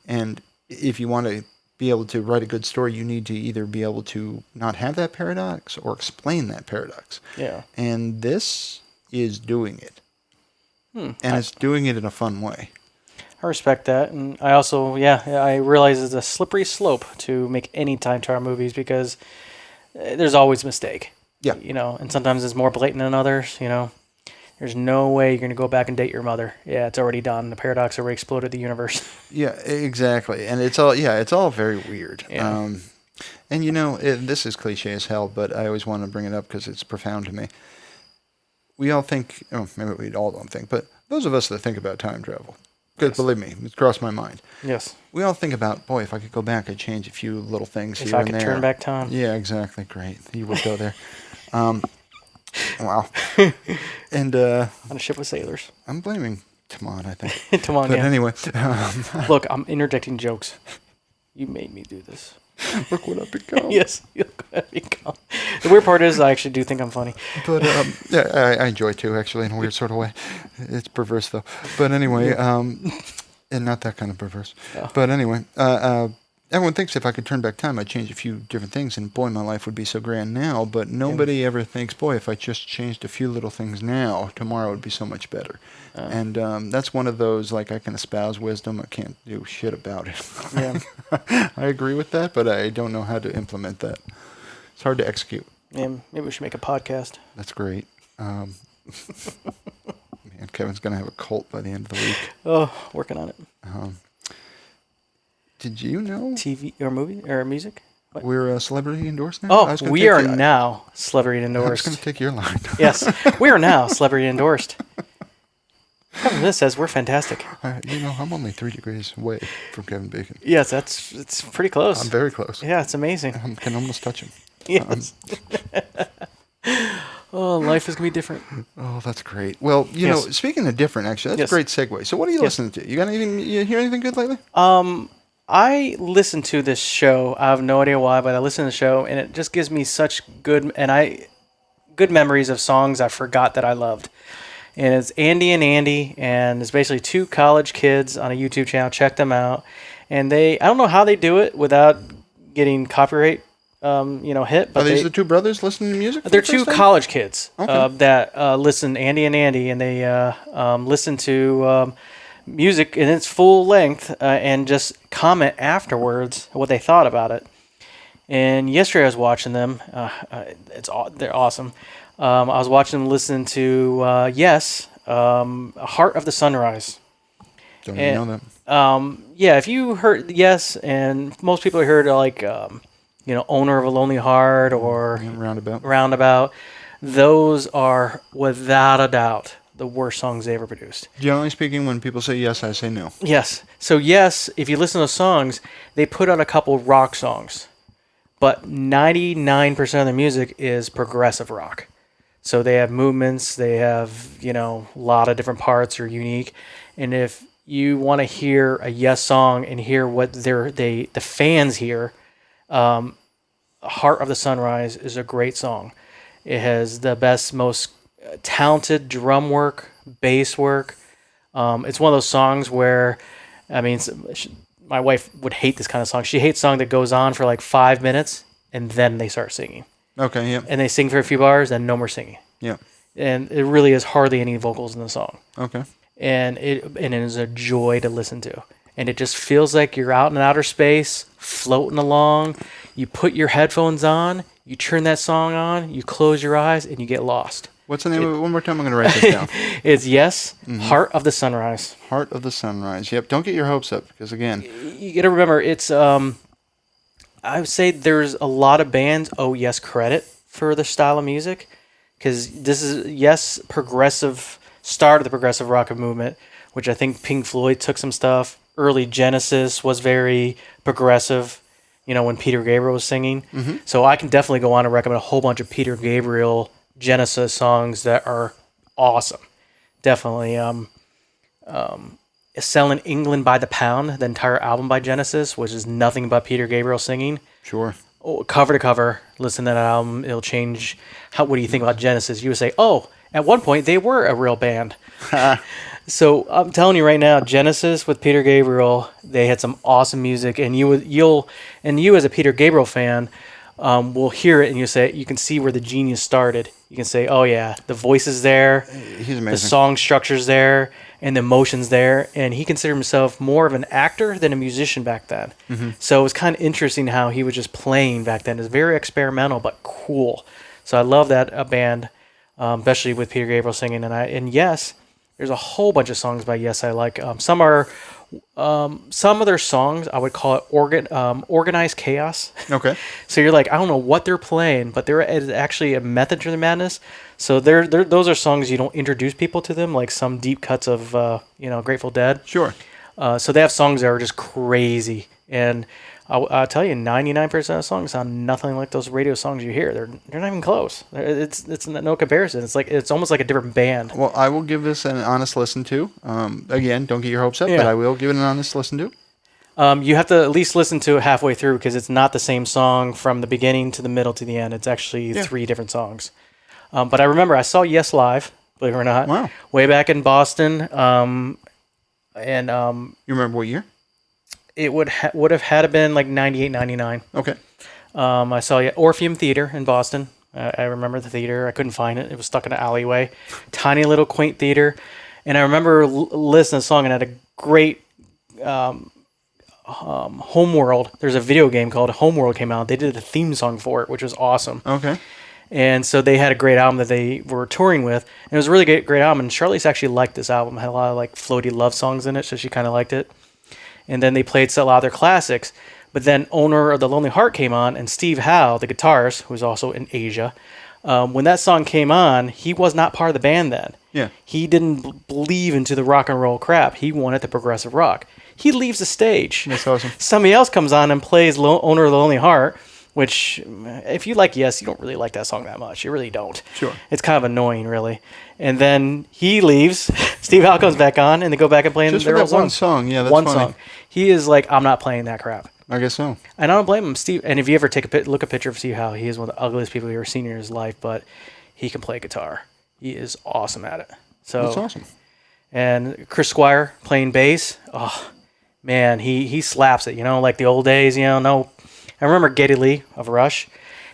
And if you want to be able to write a good story, you need to either be able to not have that paradox or explain that paradox. Yeah. And this is doing it. And it's doing it in a fun way. I respect that, and I also, I realize it's a slippery slope to make any time travel movies because there's always a mistake. Yeah. And sometimes it's more blatant than others. There's no way you're going to go back and date your mother. Yeah, it's already done. The paradox already exploded the universe. Yeah, exactly. And it's all very weird. Yeah. This is cliche as hell, but I always want to bring it up because it's profound to me. We all think, maybe we all don't think, but those of us that think about time travel, because believe me, it's crossed my mind. Yes. We all think about, boy, if I could go back, I'd change a few little things If here I and could there. turn back time. Yeah, exactly. Great. You would go there. Wow. And On a ship with sailors. I'm blaming Timon, I think. Come on, But yeah. anyway, Look, I'm interjecting jokes. You made me do this. look what I've become. Yes. The weird part is I actually do think I'm funny. But I enjoy it too, actually, in a weird sort of way. It's perverse though. But anyway, and not that kind of perverse. Yeah. But anyway, everyone thinks if I could turn back time, I'd change a few different things, and boy, my life would be so grand now. But nobody ever thinks, boy, if I just changed a few little things now, tomorrow would be so much better. And that's one of those, like, I can espouse wisdom, I can't do shit about it. Yeah. I agree with that, but I don't know how to implement that. It's hard to execute. Yeah, maybe we should make a podcast. That's great. Man, Kevin's going to have a cult by the end of the week. Oh, working on it. Did you know TV or movie or music? What? we're celebrity endorsed now? I was Oh, gonna we take are you- now celebrity I was endorsed. going to take your line. Yes, we are now celebrity endorsed. Kevin Smith says we're fantastic. I'm only 3 degrees away from Kevin Bacon. Yes, it's pretty close. I'm very close. Yeah, it's amazing. I can almost touch him. Yes. Oh, life is gonna be different. Oh, that's great. Well, Yes. speaking of different, actually, that's Yes. a great segue. So what are you listening to? You hear anything good lately? I listen to this show. I have no idea why, but I listen to the show, and it just gives me such good memories of songs I forgot that I loved. And it's Andy and Andy, and it's basically two college kids on a YouTube channel. Check them out. And I don't know how they do it without getting copyright, hit. But Are these the two brothers listening to music? for they're the two first time? college kids Okay. that listen, Andy and Andy, and they listen to music in its full length and just comment afterwards what they thought about it. And yesterday I was watching them. They're awesome. I was watching them listen to Yes, Heart of the Sunrise. Don't even know that. Yeah, if you heard Yes, and most people heard like Owner of a Lonely Heart or Roundabout. Roundabout, those are without a doubt the worst songs they ever produced. Generally speaking, when people say yes, I say no. Yes. So Yes, if you listen to those songs, they put out a couple rock songs, but 99% of the music is progressive rock. So they have movements, they have, a lot of different parts are unique. And if you want to hear a Yes song and hear what the fans hear, Heart of the Sunrise is a great song. It has the best, most talented drum work, bass work. It's one of those songs where, my wife would hate this kind of song. She hates song that goes on for like 5 minutes and then they start singing. Okay, yeah. And they sing for a few bars, then no more singing. Yeah. And it really is hardly any vocals in the song. Okay. And it is a joy to listen to. And it just feels like you're out in outer space, floating along. You put your headphones on, you turn that song on, you close your eyes, and you get lost. What's the name of it? One more time, I'm going to write this down. It's Yes, Heart of the Sunrise. Heart of the Sunrise. Yep. Don't get your hopes up because, again, You got to remember, it's, I would say there's a lot of bands owe Yes credit for the style of music because this is, Yes, progressive, start of the progressive rock movement, which I think Pink Floyd took some stuff. Early Genesis was very progressive. when Peter Gabriel was singing. Mm-hmm. So I can definitely go on and recommend a whole bunch of Peter Gabriel Genesis songs that are awesome. Definitely. Selling England by the Pound, the entire album by Genesis, which is nothing but Peter Gabriel singing. Sure. Cover to cover, listen to that album. It'll change. What do you think about Genesis? You would say, oh, at one point they were a real band. So I'm telling you right now, Genesis with Peter Gabriel, they had some awesome music, and you as a Peter Gabriel fan, will hear it and you can see where the genius started. You can say, oh yeah, the voice is there, He's amazing. the song structure's there, and the emotion's there. And he considered himself more of an actor than a musician back then. Mm-hmm. So it was kind of interesting how he was just playing back then. It was very experimental but cool. So I love that band, especially with Peter Gabriel singing. And yes, there's a whole bunch of songs by Yes I like. Some of their songs I would call it organized chaos. Okay. So you're like, I don't know what they're playing, but there is actually a method to the madness. So those are songs you don't introduce people to them, like some deep cuts of Grateful Dead. Sure. So they have songs that are just crazy, and I'll tell you, 99% of songs sound nothing like those radio songs you hear. They're not even close. It's no comparison. It's almost like a different band. Well, I will give this an honest listen to. Again, don't get your hopes up, Yeah. but I will give it an honest listen to. You have to at least listen to it halfway through because it's not the same song from the beginning to the middle to the end. It's actually 3 different songs. But I remember I saw Yes live, believe it or not, Wow. way back in Boston. You remember what year? It would have had to been like 98, 99. Okay. I saw Orpheum Theater in Boston. I remember the theater. I couldn't find it. It was stuck in an alleyway. Tiny little quaint theater. And I remember listening to the song and had a great Homeworld. There's a video game called Homeworld came out. They did a theme song for it, which was awesome. Okay. And so they had a great album that they were touring with. And it was a really great album. And Charlize actually liked this album. It had a lot of like floaty love songs in it, so she kind of liked it. And then they played a lot of their classics. But then Owner of the Lonely Heart came on, and Steve Howe, the guitarist, who was also in Asia, when that song came on, he was not part of the band then. Yeah. He didn't believe into the rock and roll crap. He wanted the progressive rock. He leaves the stage. That's awesome. Somebody else comes on and plays Owner of the Lonely Heart, which, if you like Yes, you don't really like that song that much. You really don't. Sure. It's kind of annoying, really. And then he leaves. Steve Howe comes back on, and they go back and play Just their for old that one song. song. Yeah, that's one funny. song. He is like, I'm not playing that crap. I guess so. And I don't blame him. Steve. And if you ever look a picture of Steve Howe, he is one of the ugliest people you've ever seen in his life, but he can play guitar. He is awesome at it. So That's awesome. And Chris Squire playing bass. Oh, man, he slaps it, like the old days, no. I remember Geddy Lee of Rush,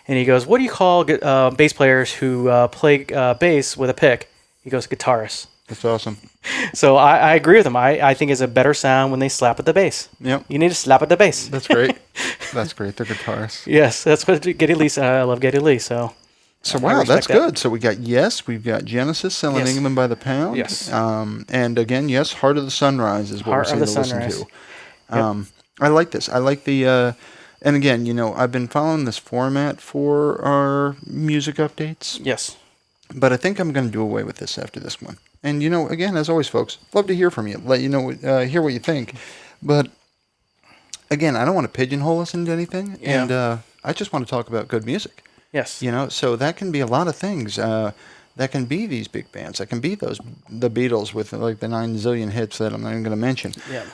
and he goes, what do you call bass players who play bass with a pick? He goes, guitarists. That's awesome. So I agree with him. I think it's a better sound when they slap at the bass. Yep. You need to slap at the bass. That's great. That's great. They're guitarists. Yes, that's what Geddy Lee said. I love Geddy Lee, so. So, I wow, respect that's that. good. So we got Yes, we've got Genesis, Selling Yes. England by the Pound. Yes. And again, yes, Heart of the Sunrise is what Heart we're of saying the to Sunrise. listen to. I like this. I like the, and again, I've been following this format for our music updates, Yes. but I think I'm going to do away with this after this one. And, again, as always, folks, love to hear from you. Let you know, hear what you think. But, again, I don't want to pigeonhole us into anything. Yeah. And I just want to talk about good music. Yes. So that can be a lot of things. That can be these big bands. That can be the Beatles with like the 9 zillion hits that I'm not even going to mention. Yeah.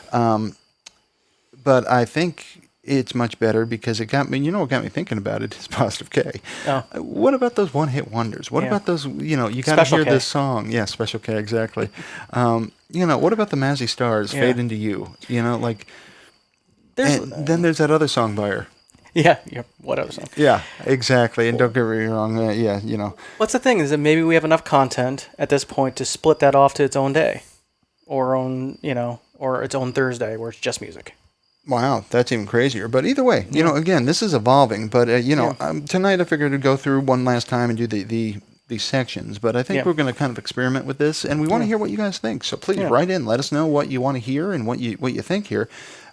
But I think it's much better because it got me. What got me thinking about it is Positive K. Oh. What about those one-hit wonders? What Yeah. about those? You got to Special hear K. this song. Yeah, Special K, exactly. What about the Mazzy Stars? Yeah. Fade Into You. There's, And then there's that other song by her. yeah. What other song? Yeah, exactly. And don't get me wrong. What's the thing is that maybe we have enough content at this point to split that off to its own day, or or its own Thursday where it's just music. Wow, that's even crazier. But either way, again, this is evolving. But tonight I figured to go through one last time and do the sections. But I think we're going to kind of experiment with this, and we want to hear what you guys think. So please write in, let us know what you want to hear and what you think here.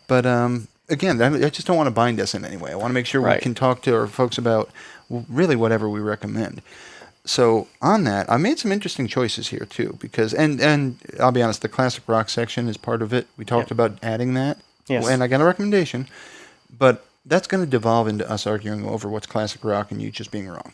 But again, I just don't want to bind us in any way. I want to make sure we can talk to our folks about really whatever we recommend. So on that, I made some interesting choices here too, because and I'll be honest, the classic rock section is part of it. We talked about adding that. Yes. And I got a recommendation, but that's going to devolve into us arguing over what's classic rock and you just being wrong.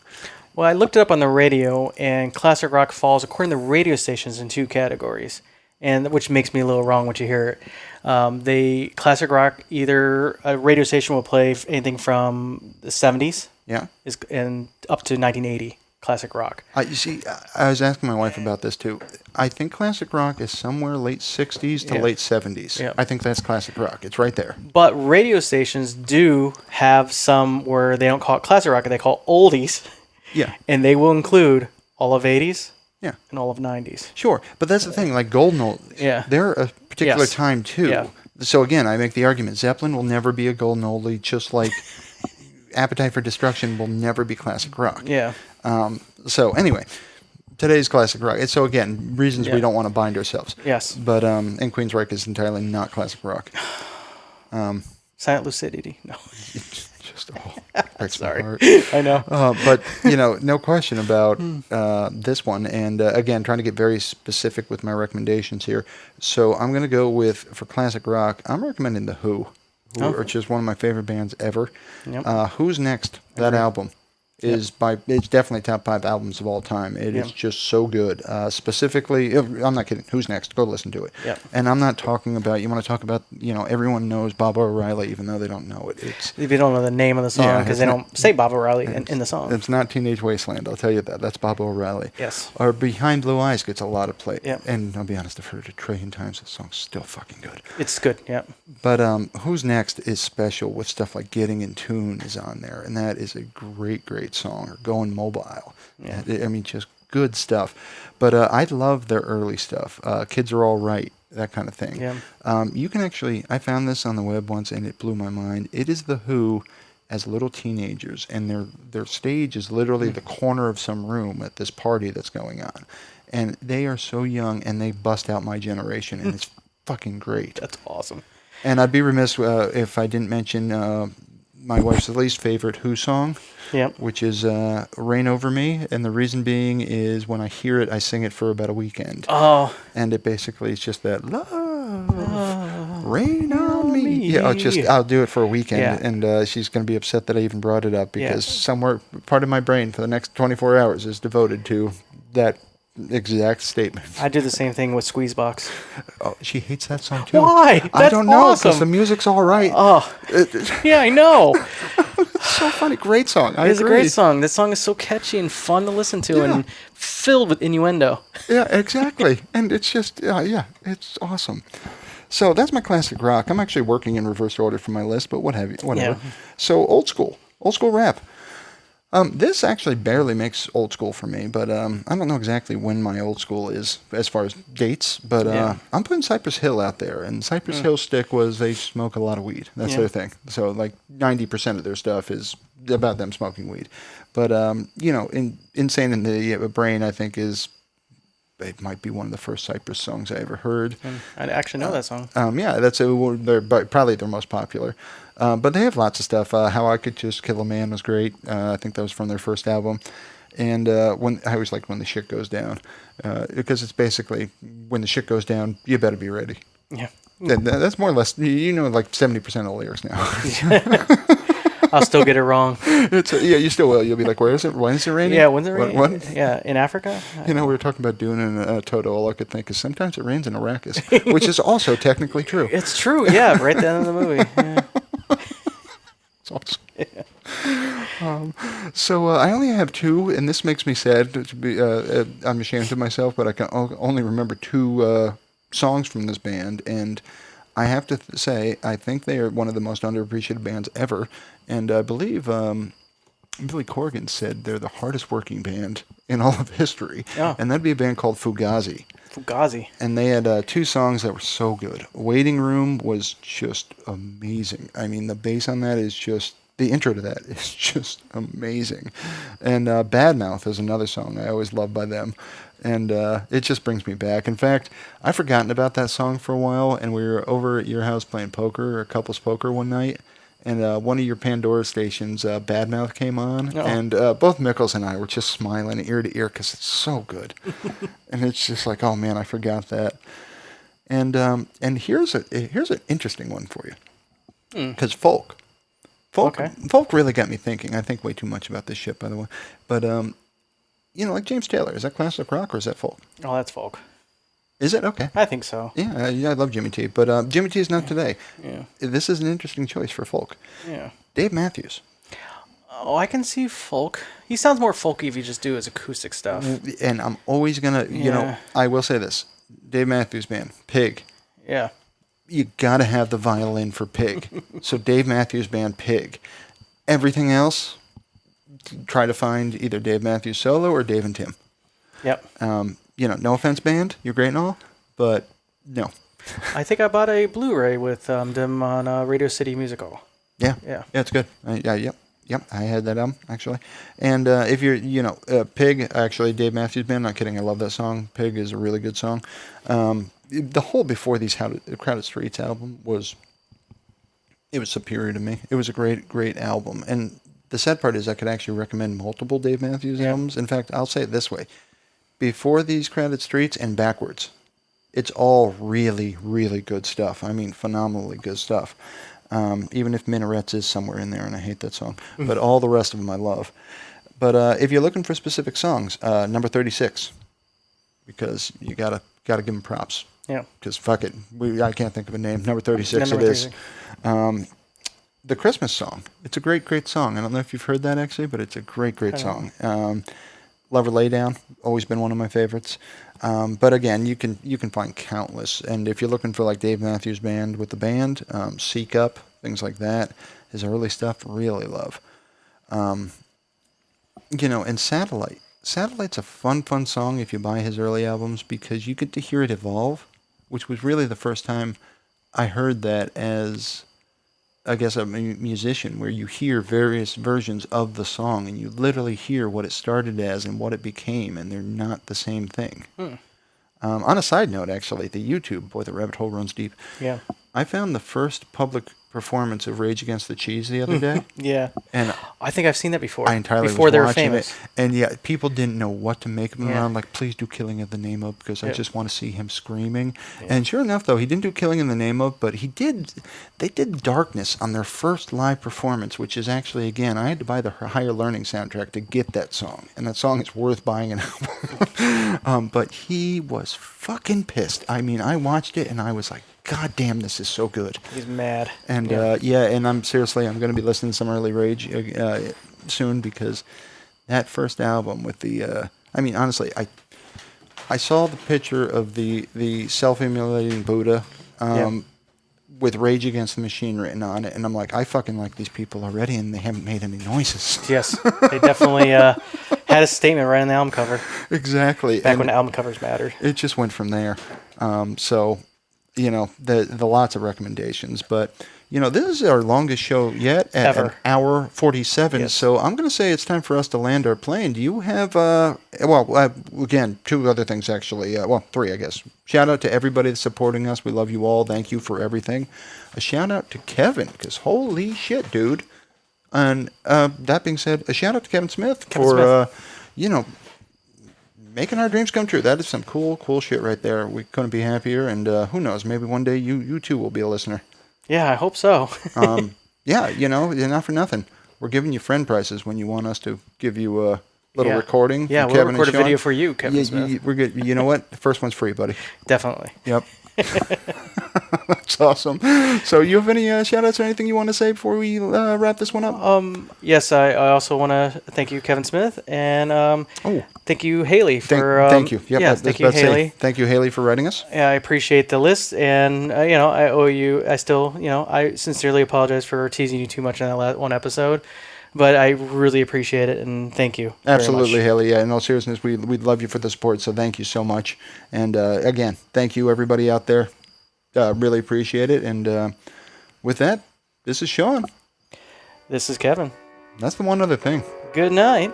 Well, I looked it up on the radio, and classic rock falls, according to radio stations, in 2 categories, and which makes me a little wrong once you hear it. Classic rock, either a radio station will play anything from the 70s, Yeah. and up to 1980. Classic rock. You see, I was asking my wife about this too. I think classic rock is somewhere late 60s to late 70s. Yeah. I think that's classic rock. It's right there. But radio stations do have some where they don't call it classic rock, they call it oldies. Yeah. And they will include all of 80s Yeah. and all of 90s. Sure. But that's the thing, like golden oldies. Yeah. They're a particular Yes. time too. Yeah. So again, I make the argument Zeppelin will never be a golden oldie, just like Appetite for Destruction will never be classic rock. Yeah. So anyway, today's classic rock. So again, reasons we don't want to bind ourselves. Yes. But and Queensryche is entirely not classic rock. Silent Lucidity. No. Just breaks my Sorry. heart. I know. But no question about this one. And again, trying to get very specific with my recommendations here. So I'm going to go with, for classic rock, I'm recommending The Who, which is one of my favorite bands ever. Yep. Who's Next? That album is it's definitely top 5 albums of all time. It is just so good. Specifically, I'm not kidding. Who's Next? Go listen to it. Yep. And I'm not talking about, you want to talk about, everyone knows Bob O'Reilly, even though they don't know it. It's If you don't know the name of the song, because they don't say Bob O'Reilly in the song. It's not Teenage Wasteland, I'll tell you that. That's Bob O'Reilly. Yes. Or Behind Blue Eyes gets a lot of play. Yep. And I'll be honest, I've heard it a trillion times. The song's still fucking good. It's good, yeah. But Who's Next is special with stuff like Getting in Tune is on there. And that is a great, great song. Or Going Mobile. Yeah. I mean, just good stuff. But I love their early stuff. Kids Are All Right, that kind of thing. Yeah. You can actually, I found this on the web once and it blew my mind. It is The Who as little teenagers, and their stage is literally the corner of some room at this party that's going on. And they are so young, and they bust out my generation, and it's fucking great. That's awesome. And I'd be remiss if I didn't mention my wife's least favorite Who song, Yep. which is Rain Over Me. And the reason being is when I hear it, I sing it for about a weekend. Oh. And it basically is just that, love, rain on me. Yeah, I'll do it for a weekend. Yeah. And she's going to be upset that I even brought it up because somewhere, part of my brain for the next 24 hours is devoted to that exact statement. I do the same thing with Squeezebox. Oh, she hates that song too. Why? I That's don't know, because awesome. the music's all right. Oh. Yeah, I know. So funny. Great song. I It's a agree. great song. This song is so catchy and fun to listen to Yeah. and filled with innuendo. Yeah, exactly. And it's just, it's awesome. So that's my classic rock. I'm actually working in reverse order for my list, but whatever. Yeah. So old school rap. This actually barely makes old school for me, but I don't know exactly when my old school is as far as dates, but I'm putting Cypress Hill out there, and Cypress Hill's stick was they smoke a lot of weed. That's their thing. So like 90% of their stuff is about them smoking weed. But, Insane in the Brain, I think, it might be one of the first Cypress songs I ever heard. I actually know that song. They're probably their most popular. But they have lots of stuff. How I Could Just Kill a Man was great. I think that was from their first album. And when I always like When the Shit Goes Down, because it's basically when the shit goes down, you better be ready. Yeah. That's more or less, like 70% of the lyrics now. I'll still get it wrong. You still will. You'll be like, where is it? When is it raining? Yeah, when's it raining? What? Yeah, in Africa? We were talking about Dune and Toto. All I could think is sometimes it rains in Arrakis, which is also technically true. It's true, yeah, right at the end of the movie. Yeah. It's awesome. So I only have 2, and this makes me sad. To be, I'm ashamed of myself, but I can only remember 2 songs from this band, and I have to say I think they are one of the most underappreciated bands ever. And I believe Billy Corgan said they're the hardest working band in all of history. Oh. And that'd be a band called Fugazi. Fugazi. And they had 2 songs that were so good. Waiting Room was just amazing. I mean, the bass on that is just, the intro to that is just amazing. And Bad Mouth is another song I always love by them. And it just brings me back. In fact, I've forgotten about that song for a while, and we were over at your house playing poker, or couples poker one night, and one of your Pandora stations, Bad Mouth, came on, and both Mickles and I were just smiling ear to ear because it's so good. And it's just like, oh man, I forgot that. And here's an interesting one for you, because folk Folk really got me thinking. I think way too much about this shit, by the way. But like James Taylor, is that classic rock or is that folk? Oh, that's folk. Is it? Okay. I think so. Yeah, I love Jimmy T, but Jimmy T is not today. Yeah. This is an interesting choice for folk. Yeah. Dave Matthews. Oh, I can see folk. He sounds more folky if you just do his acoustic stuff. And I'm always gonna, I will say this: Dave Matthews Band, Pig. Yeah. You gotta have the violin for Pig. So Dave Matthews Band, Pig. Everything else, try to find either Dave Matthews solo or Dave and Tim. Yep. No offense, band, you're great and all, but no. I think I bought a Blu-ray with them on Radio City Music Hall. Yeah. Yeah. Yeah, it's good. Yep. I had that album actually. And if you're, Pig, actually, Dave Matthews Band. Not kidding. I love that song. Pig is a really good song. The whole Before These Crowded Streets album was superior to me. It was a great album. And the sad part is I could actually recommend multiple Dave Matthews albums. In fact, I'll say it this way: Before These Crowded Streets and Backwards. It's all really, really good stuff. I mean, phenomenally good stuff. Even if Mallrats is somewhere in there, and I hate that song. But all the rest of them I love. But if you're looking for specific songs, number 36, because you gotta give them props. Yeah. Because fuck it, I can't think of a name. Number 36 Number it is. 36. The Christmas song. It's a great song. I don't know if you've heard that actually, but it's a great song. Lover Lay Down, always been one of my favorites. But again, you can find countless. And if you're looking for like Dave Matthews Band with the band, Seek Up, things like that, his early stuff, really love. And Satellite. Satellite's a fun song if you buy his early albums because you get to hear it evolve, which was really the first time I heard that as, I guess, a musician, where you hear various versions of the song and you literally hear what it started as and what it became, and they're not the same thing. On a side note, actually, the YouTube, boy, the rabbit hole runs deep. Yeah. I found the first public performance of Rage Against the Cheese the other day. Yeah. And I think I've seen that before. I entirely before was they were watching famous. it, and yeah, people didn't know what to make of him. Yeah. I'm like, please do Killing of the Name of, because I Yep. just want to see him screaming. And sure enough, though, he didn't do Killing in the Name of, but they did Darkness on their first live performance, which is actually, again, I had to buy the Higher Learning soundtrack to get that song, and that song is worth buying an album. But he was fucking pissed. I mean, I watched it and I was like, God damn, this is so good. He's mad. And and I'm going to be listening to some early Rage soon, because that first album with the, honestly, I saw the picture of the self-immolating Buddha with Rage Against the Machine written on it, and I'm like, I fucking like these people already, and they haven't made any noises. Yes, they definitely had a statement right on the album cover. Exactly. Back and when album covers mattered. it just went from there. The lots of recommendations, but this is our longest show yet at Ever. an hour 47. Yes. So I'm going to say it's time for us to land our plane. Do you have, again, two other things actually. Three, I guess. Shout out to everybody that's supporting us. We love you all. Thank you for everything. A shout out to Kevin, because holy shit, dude. And that being said, a shout out to Kevin Smith for making our dreams come true. That is some cool shit right there. We couldn't be happier, and who knows, maybe one day you too will be a listener. Yeah, I hope so. Not for nothing. We're giving you friend prices when you want us to give you a little recording. Yeah, from we'll Kevin record a and Sean. video for you, Kevin Smith. We're good. You know what? The first one's free, buddy. Definitely. Yep. That's awesome. So you have any shout outs or anything you want to say before we wrap this one up? Yes, I also want to thank you, Kevin Smith, and thank you, Haley, for thank you. Yep, yes, thank you, Haley. Thank you, Haley, for writing us. Yeah, I appreciate the list, and I owe you. I sincerely apologize for teasing you too much in that one episode, but I really appreciate it, and thank you. Absolutely, very much. Haley. Yeah, in all seriousness, we love you for the support, so thank you so much. And again, thank you, everybody out there. Really appreciate it. And with that, this is Sean. This is Kevin. That's the one other thing. Good night.